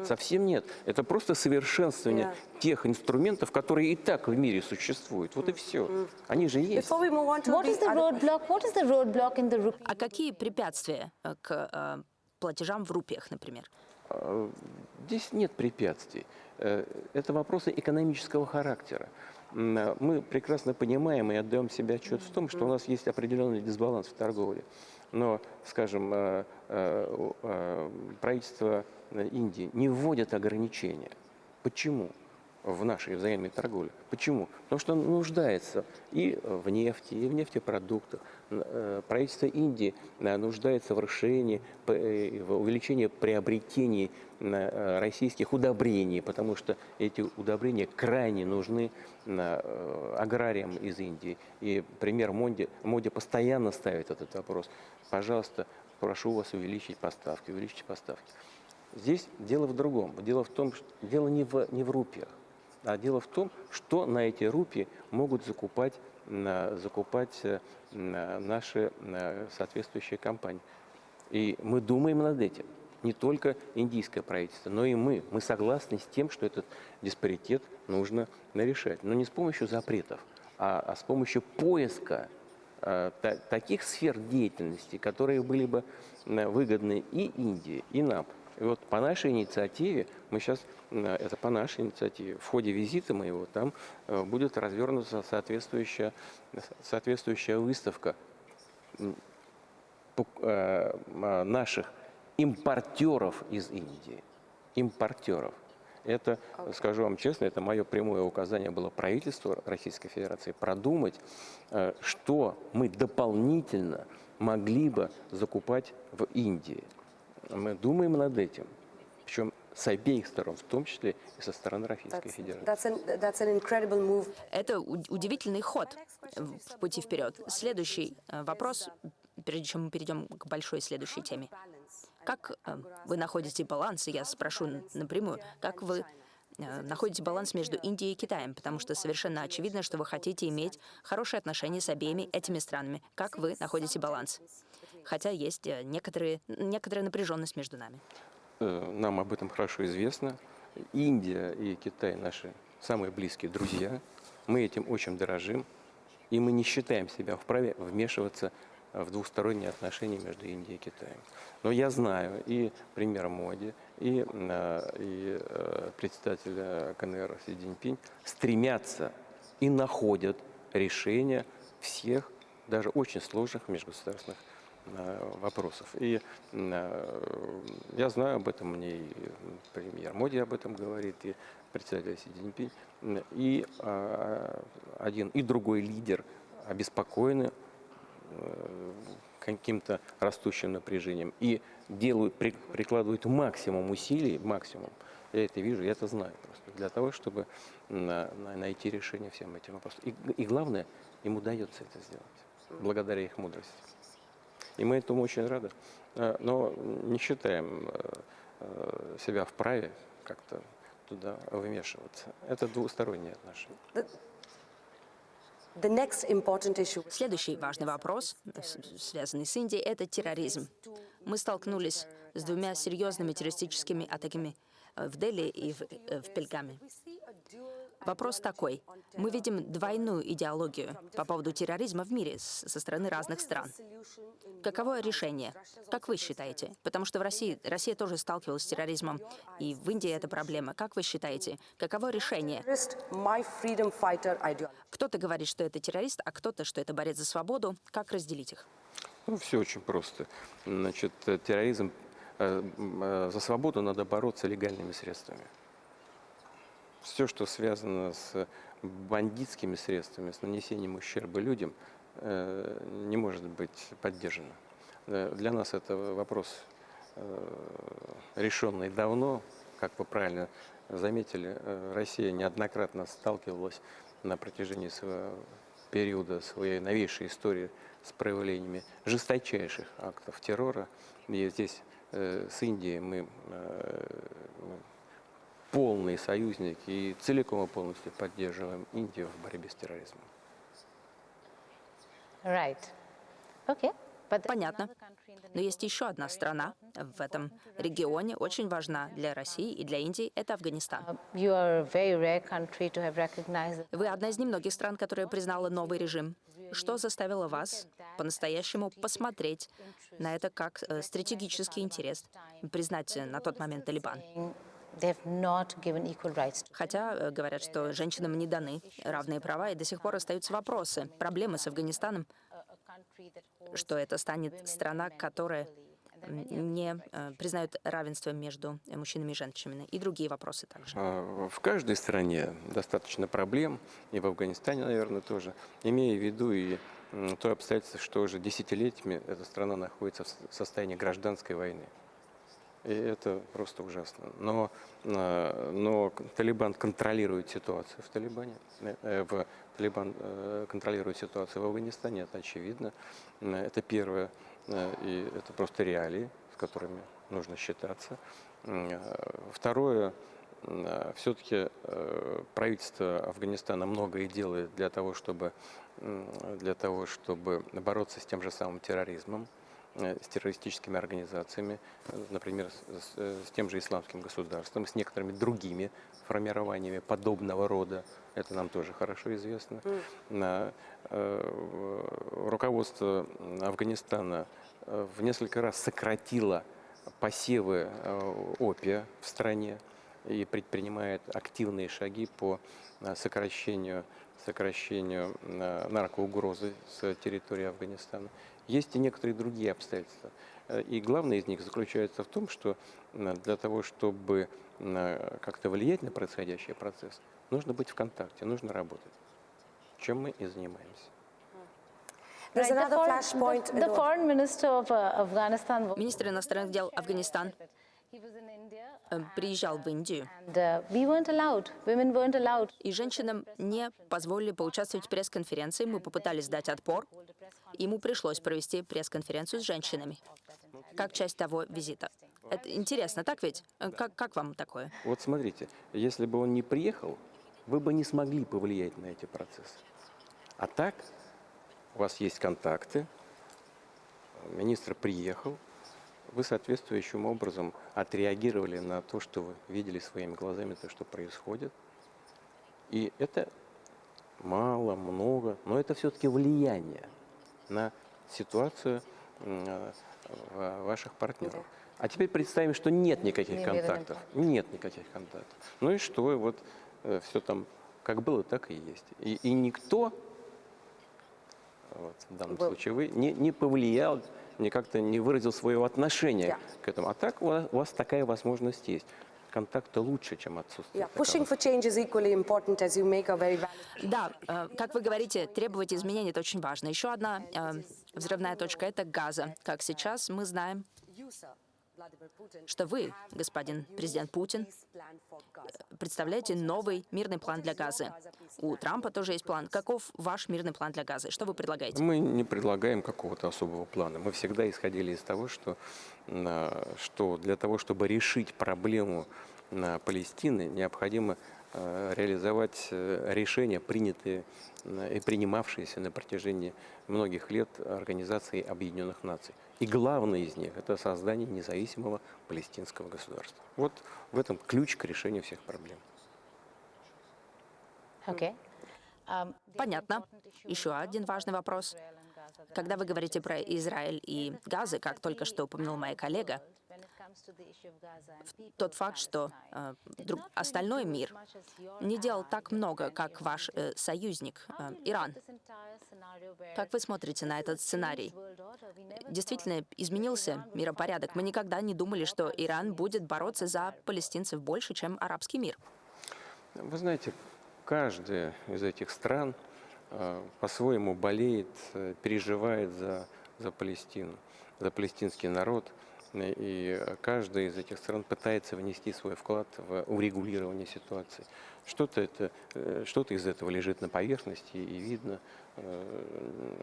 Совсем нет. Это просто совершенствование тех инструментов, которые и так в мире существуют. Вот и все. Они же есть. Before we move on to What is the the other- roadblock? What is the roadblock in the rupee? А какие препятствия к платежам в рупиях, например? Здесь нет препятствий. Это вопросы экономического характера. Мы прекрасно понимаем и отдаем себе отчет в том, что у нас есть определенный дисбаланс в торговле. Но, скажем, правительство Индии не вводит ограничения. Почему? В нашей взаимной торговле. Почему? Потому что он нуждается и в нефти, и в нефтепродуктах. Правительство Индии нуждается в расширении, в увеличении приобретений российских удобрений, потому что эти удобрения крайне нужны аграриям из Индии. И премьер Моди постоянно ставит этот вопрос. Пожалуйста, прошу вас увеличить поставки, увеличить поставки. Здесь дело в другом. Дело в том, что дело не в рупиях, а дело в том, что на эти рупии могут закупать наши соответствующие компании. И мы думаем над этим. Не только индийское правительство, но и мы. Мы согласны с тем, что этот диспаритет нужно решать. Но не с помощью запретов, а с помощью поиска таких сфер деятельности, которые были бы выгодны и Индии, и нам. И вот по нашей инициативе, это по нашей инициативе, в ходе визита моего, там будет развернута соответствующая выставка наших импортеров из Индии. Импортеров. Это, скажу вам честно, это мое прямое указание было правительству Российской Федерации продумать, что мы дополнительно могли бы закупать в Индии. Мы думаем над этим, причем с обеих сторон, в том числе и со стороны Российской Федерации. That's an incredible move. Это удивительный ход в пути вперед. Следующий вопрос, прежде чем мы перейдем к большой следующей теме. Как вы находите баланс, я спрошу напрямую, как вы находите баланс между Индией и Китаем, потому что совершенно очевидно, что вы хотите иметь хорошие отношения с обеими этими странами. Как вы находите баланс? Хотя есть некоторая напряженность между нами. Нам об этом хорошо известно. Индия и Китай наши самые близкие друзья. Мы этим очень дорожим. И мы не считаем себя вправе вмешиваться в двусторонние отношения между Индией и Китаем. Но я знаю и премьера Моди, и председателя КНР Си Цзиньпинь стремятся и находят решения всех, даже очень сложных межгосударственных вопросов. И я знаю об этом, мне и премьер Моди об этом говорит, и председатель Си Цзиньпинь, и один и другой лидер обеспокоены каким-то растущим напряжением и прикладывают максимум усилий, максимум, я это вижу, я это знаю просто, для того, чтобы найти решение всем этим вопросам. И главное, им удается это сделать, благодаря их мудрости. И мы этому очень рады, но не считаем себя вправе как-то туда вмешиваться. Это двусторонние отношения. The next important issue. Следующий важный вопрос, связанный с Индией, это терроризм. Мы столкнулись с двумя серьезными террористическими атаками в Дели и в Пельгаме. Вопрос такой. Мы видим двойную идеологию по поводу терроризма в мире со стороны разных стран. Каково решение? Как вы считаете? Потому что Россия тоже сталкивалась с терроризмом, и в Индии это проблема. Как вы считаете? Каково решение? My freedom fighter ideology. Кто-то говорит, что это террорист, а кто-то, что это борец за свободу. Как разделить их? Ну, все очень просто. Значит, терроризм, за свободу надо бороться легальными средствами. Все, что связано с бандитскими средствами, с нанесением ущерба людям, не может быть поддержано. Для нас это вопрос решенный давно. Как вы правильно заметили, Россия неоднократно сталкивалась на протяжении своего периода своей новейшей истории с проявлениями жесточайших актов террора. И здесь с Индией мы полные союзники и целиком и полностью поддерживаем Индию в борьбе с терроризмом. Right. Okay. But there's Понятно. another country in the Но есть еще одна страна в этом регионе, очень важна для России и для Индии, это Афганистан. You are a very rare country to have recognized it. Вы одна из немногих стран, которая признала новый режим. Что заставило вас по-настоящему посмотреть на это как стратегический интерес, признать на тот момент Талибан? They have not given equal rights. Хотя говорят, что женщинам не даны равные права, и до сих пор остаются вопросы, проблемы с Афганистаном, что это станет страна, которая не признает равенство между мужчинами и женщинами, и другие вопросы также. В каждой стране достаточно проблем, и в Афганистане, наверное, тоже, имея в виду и то обстоятельство, что уже десятилетиями эта страна находится в состоянии гражданской войны. И это просто ужасно. Но Талибан контролирует ситуацию в Талибане. Талибан контролирует ситуацию в Афганистане, это очевидно. Это первое, и это просто реалии, с которыми нужно считаться. Второе, все-таки правительство Афганистана многое делает для того, чтобы бороться с тем же самым терроризмом, с террористическими организациями, например, с тем же исламским государством, с некоторыми другими формированиями подобного рода. Это нам тоже хорошо известно. Руководство Афганистана в несколько раз сократило посевы опия в стране и предпринимает активные шаги по сокращению наркоугрозы с территории Афганистана. Есть и некоторые другие обстоятельства. И главное из них заключается в том, что для того, чтобы как-то влиять на происходящий процесс, нужно быть в контакте, нужно работать. Чем мы и занимаемся. There's another flashpoint. The foreign minister of Afghanistan. Министр иностранных дел Афганистан He was in India, приезжал в Индию, and we weren't allowed. Women weren't allowed. и женщинам не позволили поучаствовать в пресс-конференции. Мы попытались дать отпор. Ему пришлось провести пресс-конференцию с женщинами, как часть того визита. Это интересно, так ведь? Как вам такое? Вот смотрите, если бы он не приехал, вы бы не смогли повлиять на эти процессы. А так, у вас есть контакты, министр приехал, вы соответствующим образом отреагировали на то, что вы видели своими глазами, то, что происходит. И это мало, много, но это все-таки влияние на ситуацию ваших партнеров. А теперь представим, что нет никаких контактов. Нет никаких контактов. Ну и что? Вот все там как было, так и есть. И никто, вот, в данном случае вы, не повлиял как-то не выразил своего отношения Yeah. к этому. А так у вас такая возможность есть. Контакта лучше, чем отсутствие Yeah, pushing таковых. for change is equally important as you make a very valid. Да, как вы говорите, требовать изменений — это очень важно. Еще одна взрывная точка — это Газа. Как сейчас мы знаем, You, sir, Vladimir Putin, что вы, господин президент Путин, peace plan for Gaza. представляете новый мирный план для Газы. У Трампа тоже есть план. Каков ваш мирный план для Газы? Что вы предлагаете? Мы не предлагаем какого-то особого плана. Мы всегда исходили из того, что для того, чтобы решить проблему Палестины, необходимо реализовать решения, принятые и принимавшиеся на протяжении многих лет Организацией Объединенных Наций. И главное из них – это создание независимого палестинского государства. Вот в этом ключ к решению всех проблем. Okay. Понятно. Еще один важный вопрос. Когда вы говорите про Израиль и Газы, как только что упомянул моя коллега, тот факт, что остальной мир не делал так много, как ваш союзник Иран. Как вы смотрите на этот сценарий? Действительно, изменился миропорядок. Мы никогда не думали, что Иран будет бороться за палестинцев больше, чем арабский мир. Вы знаете, каждая из этих стран по-своему болеет, переживает за Палестину, за палестинский народ. И каждая из этих стран пытается внести свой вклад в урегулирование ситуации. Что-то из этого лежит на поверхности и видно,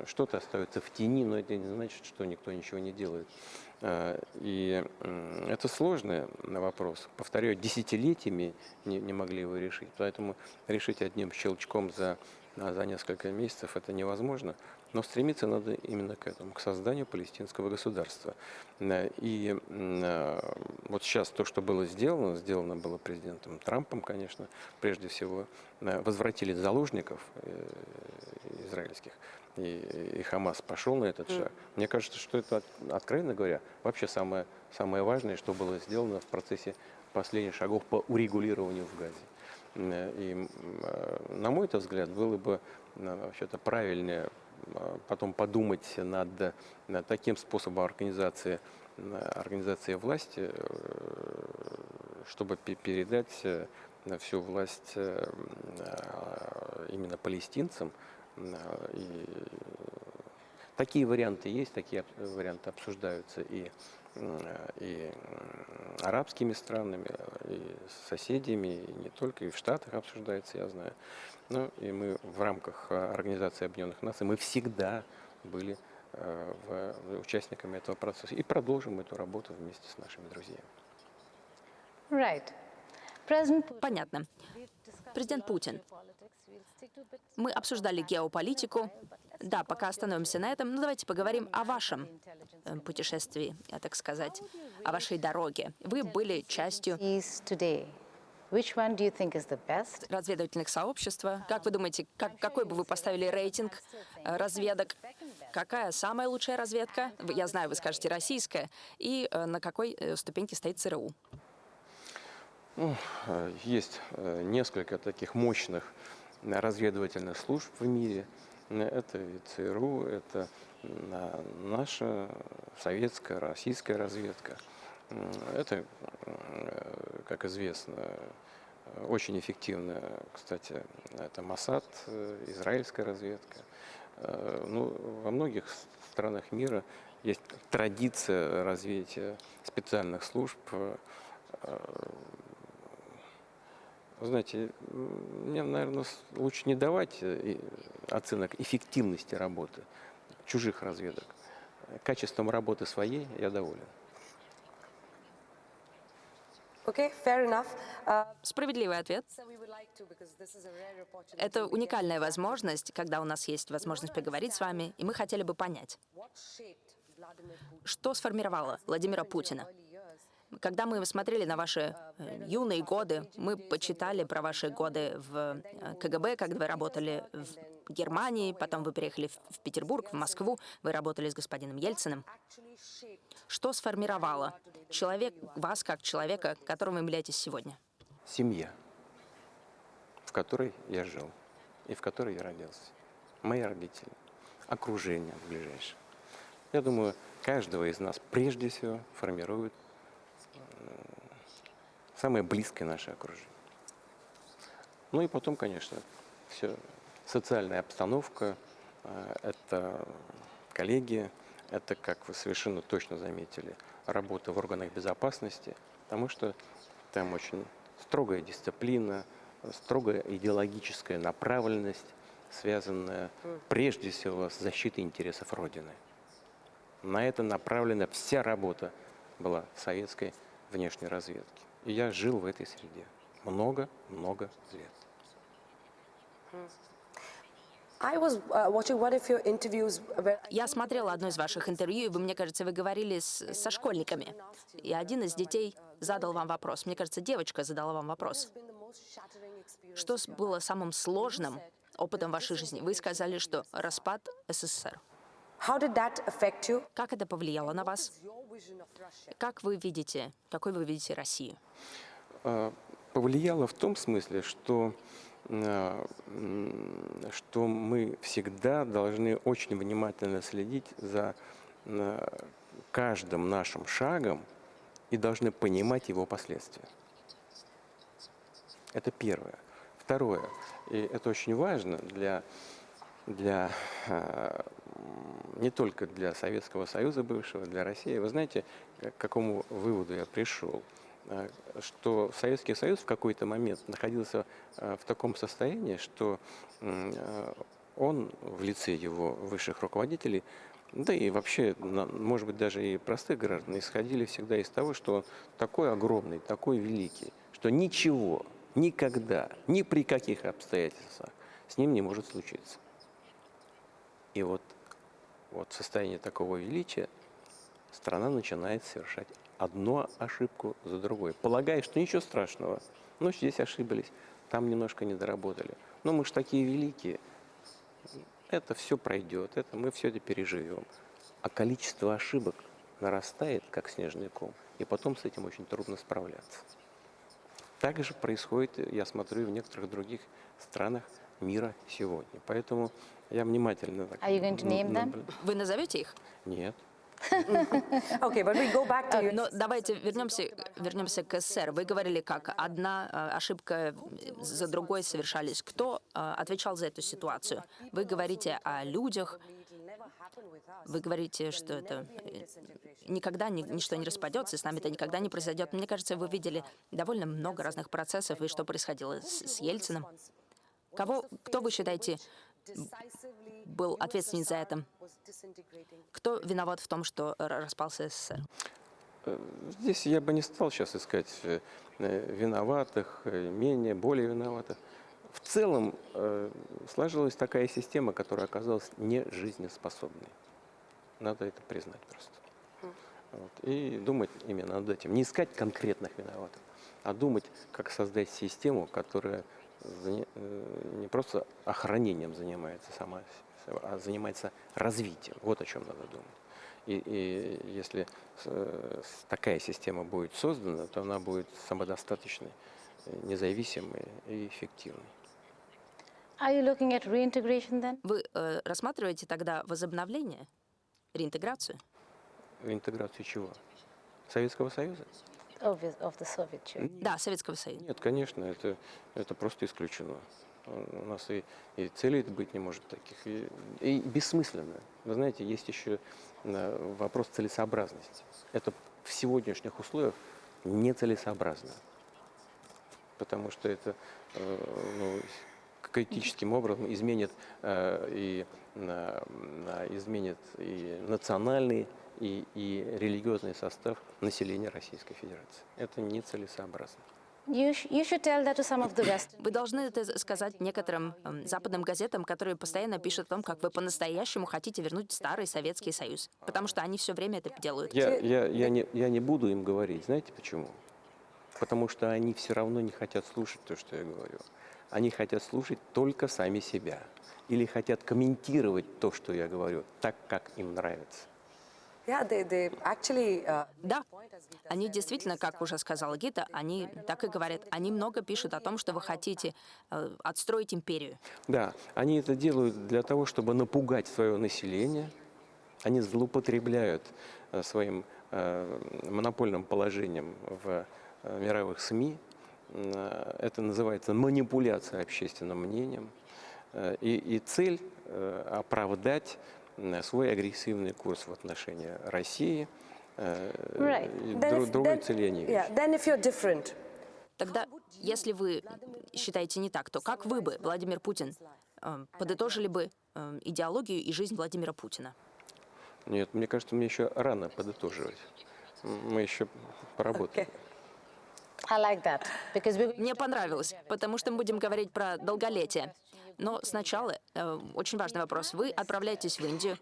что-то остается в тени, но это не значит, что никто ничего не делает. И это сложный вопрос. Повторяю, десятилетиями не могли его решить. Поэтому решить одним щелчком за несколько месяцев это невозможно. Но стремиться надо именно к этому, к созданию палестинского государства. И вот сейчас то, что было сделано было президентом Трампом, конечно, прежде всего, возвратили заложников израильских, и Хамас пошел на этот шаг. Мне кажется, что это, откровенно говоря, вообще самое важное, что было сделано в процессе последних шагов по урегулированию в Газе. И, на мой взгляд, было бы вообще-то правильнее потом подумать над таким способом организации власти, чтобы передать всю власть именно палестинцам. И такие варианты есть, такие варианты обсуждаются и арабскими странами, и с соседями, и не только, и в Штатах обсуждается, я знаю. Ну, и мы в рамках Организации Объединенных Наций, мы всегда были участниками этого процесса и продолжим эту работу вместе с нашими друзьями. Right. President Putin. Понятно. Президент Путин. Мы обсуждали геополитику. Да, пока остановимся на этом, но давайте поговорим о вашем путешествии, так сказать, о вашей дороге. Вы были частью Is today. Which one do you think is the best? разведывательных сообществ. Как вы думаете, какой бы вы поставили рейтинг разведок? Какая самая лучшая разведка? Я знаю, вы скажете российская. И на какой ступеньке стоит ЦРУ? Есть несколько таких мощных разведывательных служб в мире. Это и ЦРУ, это наша советская, российская разведка. Это, как известно, очень эффективная, кстати, это Моссад, израильская разведка. Ну, во многих странах мира есть традиция развития специальных служб. Вы знаете, мне, наверное, лучше не давать оценок эффективности работы чужих разведок. Качеством работы своей я доволен. Okay, fair enough. Справедливый ответ. So we would like to, because this is a rare opportunity. Это уникальная возможность, когда у нас есть возможность поговорить с вами, и мы хотели бы понять, What shaped Vladimir Putin что сформировало Владимира Путина. early years? Когда мы смотрели на ваши юные годы, мы почитали про ваши годы в КГБ, когда вы работали в Германии, потом вы переехали в Петербург, в Москву, вы работали с господином Ельциным. Actually shaped Что сформировало вас как человека, которым вы являетесь сегодня? Семья, в которой я жил и в которой я родился. Мои родители, окружение ближайшее. Я думаю, каждого из нас прежде всего формирует самое близкое наше окружение. Ну и потом, конечно, все, социальная обстановка, это коллеги, это, как вы совершенно точно заметили, работа в органах безопасности, потому что там очень строгая дисциплина, строгая идеологическая направленность, связанная прежде всего с защитой интересов Родины. На это направлена вся работа была советской внешней разведки. И я жил в этой среде много-много лет. I was watching one of your interviews where Я смотрела одно из ваших интервью, и вы, мне кажется, вы говорили со школьниками. И один из детей задал вам вопрос. Мне кажется, девочка задала вам вопрос. been the most shattering experience. Что было самым сложным опытом вашей жизни? Вы сказали, что распад СССР. How did that affect you? Как это повлияло на вас? Your vision of Russia. Как вы видите, какой вы видите Россию? Повлияло в том смысле, что мы всегда должны очень внимательно следить за каждым нашим шагом и должны понимать его последствия. Это первое. Второе, и это очень важно не только для Советского Союза бывшего, для России. Вы знаете, к какому выводу я пришел? Что Советский Союз в какой-то момент находился в таком состоянии, что он в лице его высших руководителей, да и вообще, может быть, даже и простых граждан, исходили всегда из того, что он такой огромный, такой великий, что ничего, никогда, ни при каких обстоятельствах с ним не может случиться. И вот в состоянии такого величия страна начинает совершать одну ошибку за другой, полагая, что ничего страшного, но здесь ошиблись, там немножко не доработали. Но мы же такие великие, это все пройдет, мы все это переживем. А количество ошибок нарастает, как снежный ком, и потом с этим очень трудно справляться. Так же происходит, я смотрю, и в некоторых других странах мира сегодня. Поэтому я внимательно... Are you going to name them? Вы назовете их? Нет. Okay, but we go back to you. Но давайте вернемся к СССР. Вы говорили, как одна ошибка за другой совершались. Кто отвечал за эту ситуацию? Вы говорите о людях, вы говорите, что это никогда ничто не распадется, и с нами это никогда не произойдет. Мне кажется, вы видели довольно много разных процессов, и что происходило с Ельциным. Кто вы считаете был ответственен за это? Кто виноват в том, что распался СССР? Здесь я бы не стал сейчас искать виноватых, более виноватых. В целом сложилась такая система, которая оказалась не жизнеспособной. Надо это признать просто. И думать именно над этим. Не искать конкретных виноватых, а думать, как создать систему, которая не просто охранением занимается сама, а занимается развитием. Вот о чем надо думать. И если такая система будет создана, то она будет самодостаточной, независимой и эффективной. Are you looking at reintegration then? Вы рассматриваете тогда возобновление, реинтеграцию? Интеграцию чего? Советского Союза? Of the Soviet Union. Да, Советского Союза. Нет, конечно, это просто исключено. У нас и целей быть не может таких. И бессмысленно. Вы знаете, есть еще вопрос целесообразности. Это в сегодняшних условиях нецелесообразно. Потому что это критическим образом изменит и национальный, и религиозный состав населения Российской Федерации. Это нецелесообразно. You should tell that to some of the Western. Вы должны это сказать некоторым западным газетам, которые постоянно пишут о том, как вы по-настоящему хотите вернуть старый Советский Союз. Потому что они все время это делают. Я не буду им говорить. Знаете почему? Потому что они все равно не хотят слушать то, что я говорю. Они хотят слушать только сами себя. Или хотят комментировать то, что я говорю, так, как им нравится. Yeah, they actually. Да, они действительно, как уже сказала Гита, они так и говорят. Они много пишут о том, что вы хотите отстроить империю. Да, они это делают для того, чтобы напугать свое население, Они злоупотребляют своим монопольным положением в мировых СМИ. Это называется манипуляция общественным мнением. И цель оправдать свой агрессивный курс в отношении России. И другой цели я не вижу. Yeah, then if you're different, Тогда, если вы считаете не так, то как вы бы, Владимир Путин, подытожили бы идеологию и жизнь Владимира Путина? Нет, мне кажется, мне еще рано подытоживать. Мы еще поработаем. I like that because we Мне понравилось, потому что мы будем говорить про долголетие. Но сначала очень важный вопрос. Вы отправляетесь в Индию.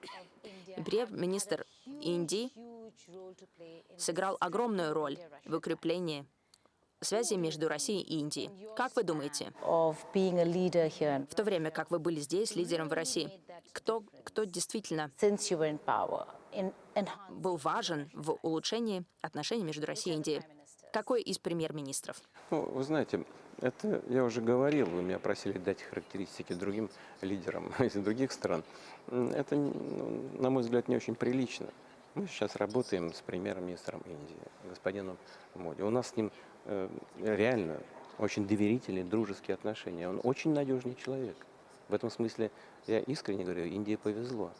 Премьер-министр Индии сыграл огромную роль в укреплении связи между Россией и Индией. Как вы думаете, of being a leader here в то время, как вы были здесь лидером в России, кто действительно since you were in power in был важен в улучшении отношений между Россией и Индией? Какой из премьер-министров? Ну, вы знаете, это я уже говорил, вы меня просили дать характеристики другим лидерам из других стран. Это, на мой взгляд, не очень прилично. Мы сейчас работаем с премьер-министром Индии, господином Моди. У нас с ним реально очень доверительные, дружеские отношения. Он очень надежный человек. В этом смысле, я искренне говорю, Индии повезло.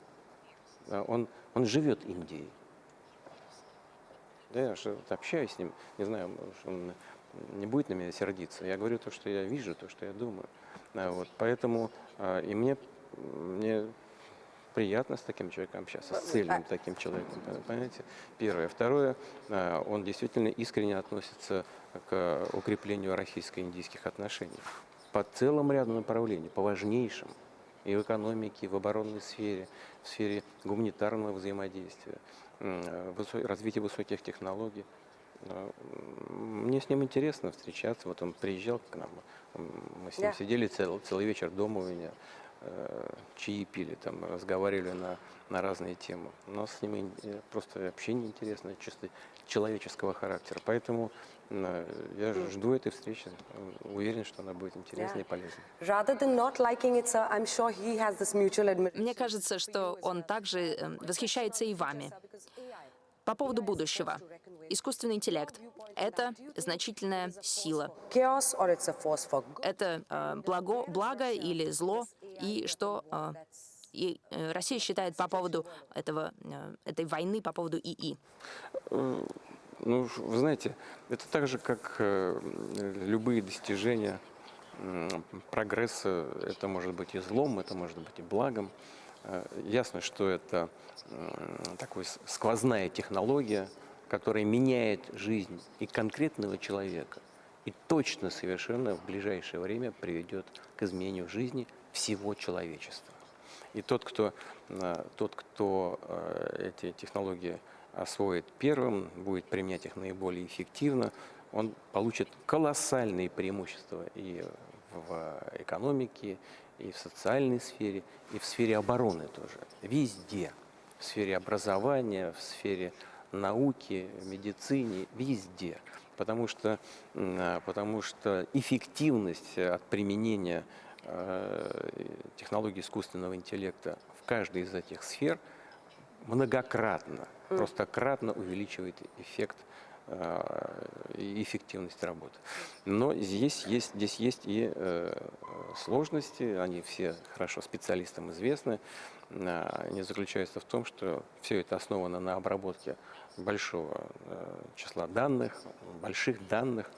Он живет Индией. Да, я же общаюсь с ним, не знаю, может, он не будет на меня сердиться. Я говорю то, что я вижу, то, что я думаю. Вот, поэтому и мне приятно с таким человеком общаться, с цельным таким человеком, понимаете? Первое. Второе, он действительно искренне относится к укреплению российско-индийских отношений по целому ряду направлений, по важнейшим. И в экономике, и в оборонной сфере, в сфере гуманитарного взаимодействия, развития высоких технологий. Мне с ним интересно встречаться. Вот он приезжал к нам, мы с ним сидели целый вечер дома у меня, чаи пили, там, разговаривали на разные темы. У нас с ним просто общение интересное, чисто человеческого характера. Поэтому я жду этой встречи, уверен, что она будет интересной и полезной. rather than not liking it, sir, I'm sure he has this mutual admiration. Мне кажется, что он также восхищается и вами. По поводу будущего. Искусственный интеллект — это значительная сила. Chaos or it's a force for good. Это благо или зло, и что Россия считает по поводу этой войны, по поводу ИИ. Ну, вы знаете, это так же, как любые достижения прогресса. Это может быть и злом, это может быть и благом. Ясно, что это такая сквозная технология, которая меняет жизнь и конкретного человека, и точно совершенно в ближайшее время приведет к изменению жизни всего человечества. И тот, кто эти технологии освоит первым, будет применять их наиболее эффективно, он получит колоссальные преимущества и в экономике, и в социальной сфере, и в сфере обороны тоже. Везде. В сфере образования, в сфере науки, в медицине, везде. Потому что эффективность от применения технологий искусственного интеллекта в каждой из этих сфер многократно, просто кратно увеличивает эффект и эффективность работы. Но здесь есть и сложности, они все хорошо специалистам известны. Они заключаются в том, что все это основано на обработке большого числа данных, больших данных.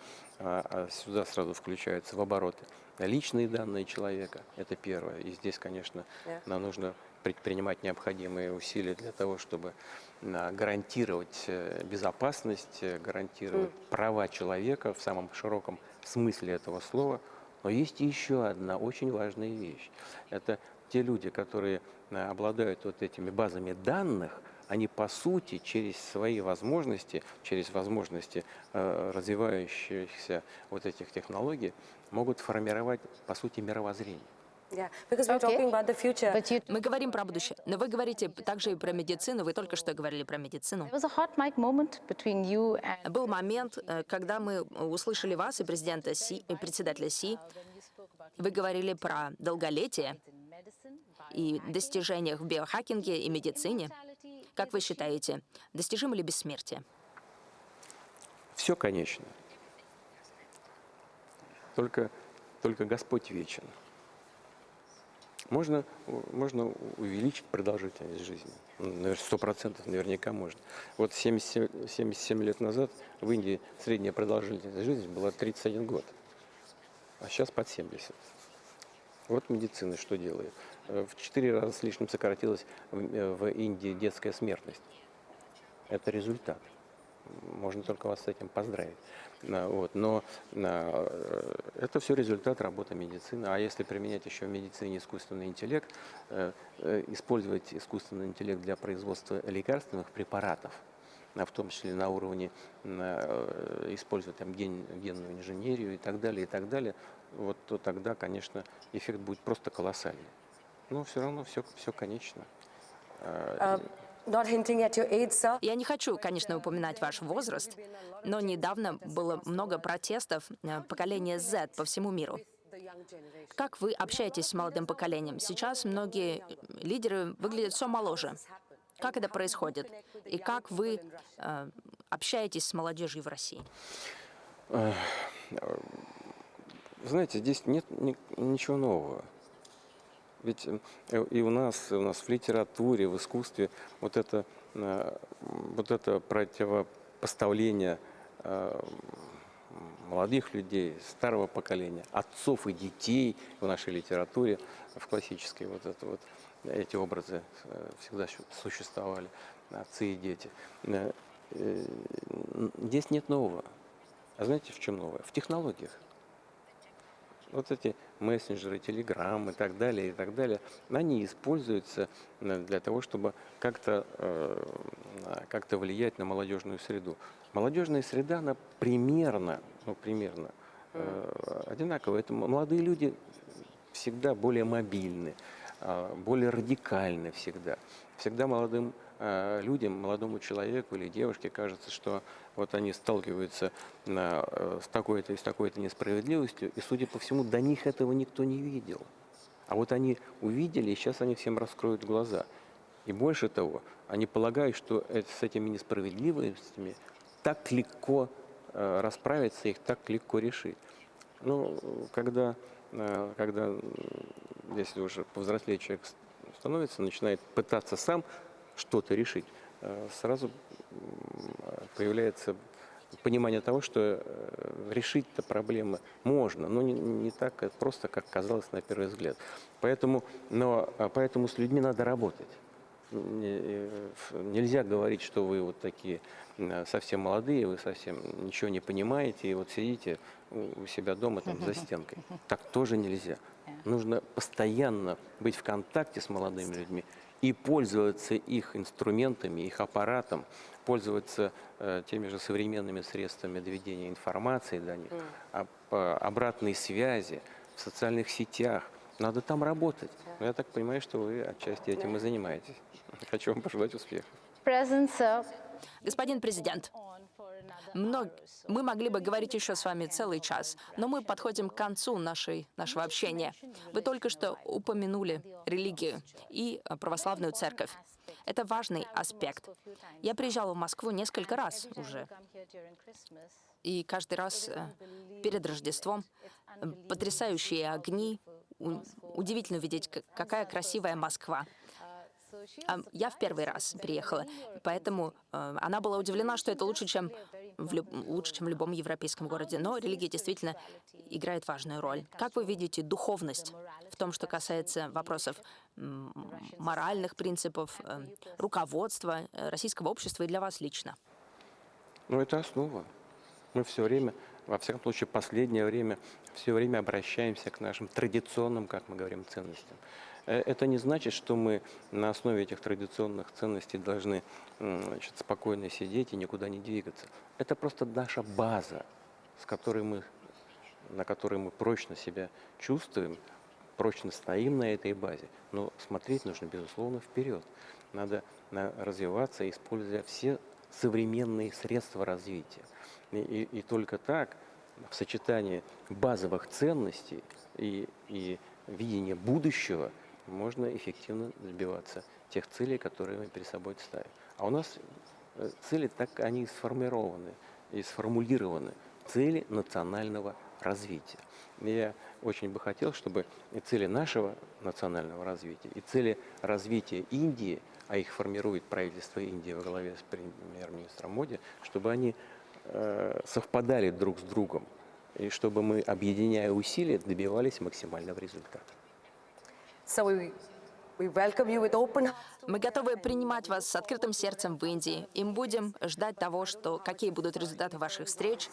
Сюда сразу включаются в оборот личные данные человека. Это первое. И здесь, конечно, нам нужно предпринимать необходимые усилия для того, чтобы гарантировать безопасность, гарантировать права человека в самом широком смысле этого слова. Но есть еще одна очень важная вещь. Это те люди, которые обладают вот этими базами данных, они по сути через свои возможности, через возможности развивающихся вот этих технологий могут формировать по сути мировоззрение. Yeah, because we're talking about the future. But you, Мы говорим про будущее, но вы говорите также и про медицину. Вы только что говорили про медицину. there was a hot mic moment between you and Был момент, когда мы услышали вас и президента Си, и председателя Си. Вы говорили про долголетие и достижениях в биохакинге и медицине. Как вы считаете, достижимо ли бессмертие? Все конечно. Только Господь вечен. Можно увеличить продолжительность жизни. 100% наверняка можно. Вот 77 лет назад в Индии средняя продолжительность жизни была 31 год, а сейчас под 70. Вот медицина что делает. В 4 раза с лишним сократилась в Индии детская смертность. Это результат. Можно только вас с этим поздравить. Но это все результат работы медицины. А если применять еще в медицине искусственный интеллект, использовать искусственный интеллект для производства лекарственных препаратов, в том числе на уровне использовать там генную инженерию и так далее, вот то тогда, конечно, эффект будет просто колоссальный. Но все равно все конечно. Not hinting at your age, sir. Я не хочу, конечно, упоминать ваш возраст, но недавно было много протестов поколения Z по всему миру. Как вы общаетесь с молодым поколением? Сейчас многие лидеры выглядят все моложе. Как это происходит? И как вы общаетесь с молодежью в России? Знаете, здесь нет ничего нового. Ведь и у нас в литературе, в искусстве вот это противопоставление молодых людей, старого поколения, отцов и детей в нашей литературе, в классической эти образы всегда существовали, отцы и дети. Здесь нет нового. А знаете, в чем новое? В технологиях. Вот эти мессенджеры, телеграммы и так далее, они используются для того, чтобы как-то влиять на молодежную среду. Молодежная среда, она примерно одинаковая. Это молодые люди всегда более мобильны, более радикальны всегда. Всегда молодым людям, молодому человеку или девушке кажется, что вот они сталкиваются с такой-то несправедливостью, и, судя по всему, до них этого никто не видел. А вот они увидели, и сейчас они всем раскроют глаза. И больше того, они полагают, что с этими несправедливостями так легко расправиться, их так легко решить. Ну, когда если уже повзрослее человек становится, начинает пытаться сам что-то решить, сразу появляется понимание того, что решить-то проблемы можно, но не так просто, как казалось на первый взгляд. Поэтому с людьми надо работать. Нельзя говорить, что вы вот такие совсем молодые, вы совсем ничего не понимаете, и вот сидите у себя дома там за стенкой. Так тоже нельзя. Нужно постоянно быть в контакте с молодыми людьми и пользоваться их инструментами, их аппаратом, пользоваться теми же современными средствами доведения информации до них, обратной связи в социальных сетях. Надо там работать. Но я так понимаю, что вы отчасти этим и занимаетесь. Хочу вам пожелать успехов. Господин президент, мы могли бы говорить еще с вами целый час, но мы подходим к концу нашего общения. Вы только что упомянули религию и православную церковь. Это важный аспект. Я приезжала в Москву несколько раз уже. И каждый раз перед Рождеством потрясающие огни. Удивительно видеть, какая красивая Москва. Я в первый раз приехала, поэтому она была удивлена, что это лучше, чем в любом европейском городе. Но религия действительно играет важную роль. Как вы видите духовность в том, что касается вопросов моральных принципов, руководства российского общества и для вас лично? Ну, это основа. Мы все время, во всяком случае, последнее время, все время обращаемся к нашим традиционным, как мы говорим, ценностям. Это не значит, что мы на основе этих традиционных ценностей должны спокойно сидеть и никуда не двигаться. Это просто наша база, на которой мы прочно себя чувствуем, прочно стоим на этой базе. Но смотреть нужно, безусловно, вперед. Надо развиваться, используя все современные средства развития. И только так, в сочетании базовых ценностей и видения будущего, можно эффективно добиваться тех целей, которые мы перед собой ставим. А у нас цели так они и сформированы, и сформулированы. Цели национального развития. И я очень бы хотел, чтобы и цели нашего национального развития, и цели развития Индии, а их формирует правительство Индии во главе с премьер-министром Моди, чтобы они совпадали друг с другом, и чтобы мы, объединяя усилия, добивались максимального результата. So we welcome you with open hearts. Мы готовы принимать вас с открытым сердцем в Индии. И мы будем ждать того, какие будут результаты ваших встреч.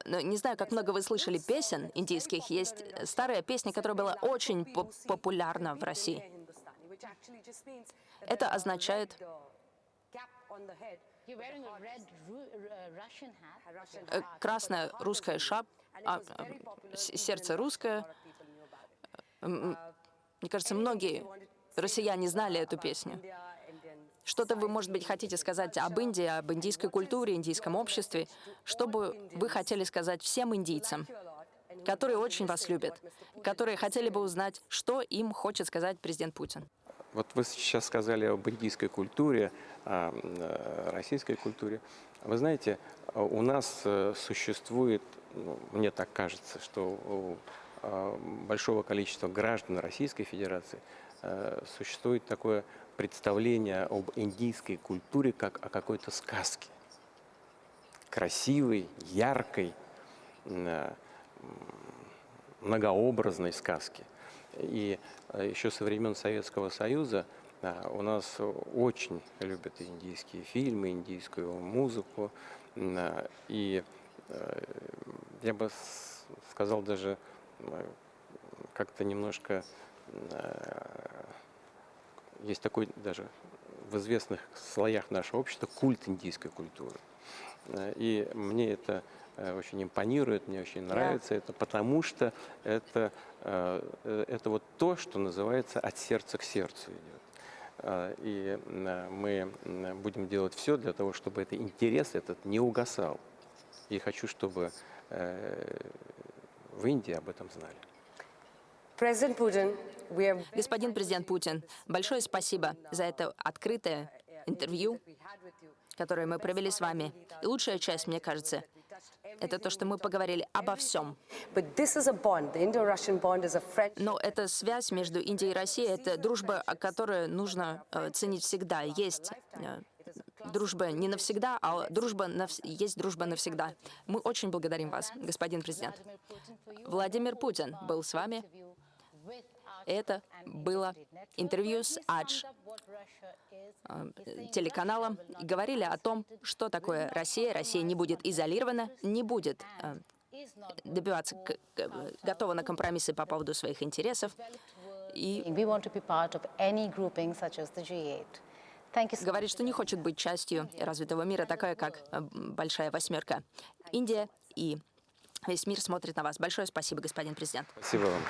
Но не знаю, как много вы слышали песен индийских. Есть старая песня, которая была очень популярна в России. Это означает красная русская шапка, сердце русское. Мне кажется, многие россияне знали эту песню. Что-то вы, может быть, хотите сказать об Индии, об индийской культуре, индийском обществе? Что бы вы хотели сказать всем индийцам, которые очень вас любят, которые хотели бы узнать, что им хочет сказать президент Путин? Вот вы сейчас сказали об индийской культуре, о российской культуре. Вы знаете, у нас существует, мне так кажется, что у большого количества граждан Российской Федерации существует такое представление об индийской культуре как о какой-то сказке. Красивой, яркой, многообразной сказке. И еще со времен Советского Союза у нас очень любят индийские фильмы, индийскую музыку. И я бы сказал даже как-то немножко, есть такой даже в известных слоях нашего общества культ индийской культуры. И мне это очень импонирует, мне очень нравится это, потому что это вот то, что называется от сердца к сердцу идет. И мы будем делать все для того, чтобы этот интерес этот не угасал. И хочу, чтобы в Индии об этом знали. Господин президент Путин, большое спасибо за это открытое интервью, которое мы провели с вами. И лучшая часть, мне кажется, это то, что мы поговорили обо всем. Но эта связь между Индией и Россией — это дружба, которую нужно ценить всегда. Есть дружба не навсегда, а есть дружба навсегда. Мы очень благодарим вас, господин президент. Владимир Путин был с вами. Это было интервью с Адж телеканалом. Говорили о том, что такое Россия. Россия не будет изолирована, не будет добиваться, готова на компромиссы по поводу своих интересов. И говорит, что не хочет быть частью развитого мира, такая как Большая Восьмерка. Индия и весь мир смотрит на вас. Большое спасибо, господин президент. Спасибо вам.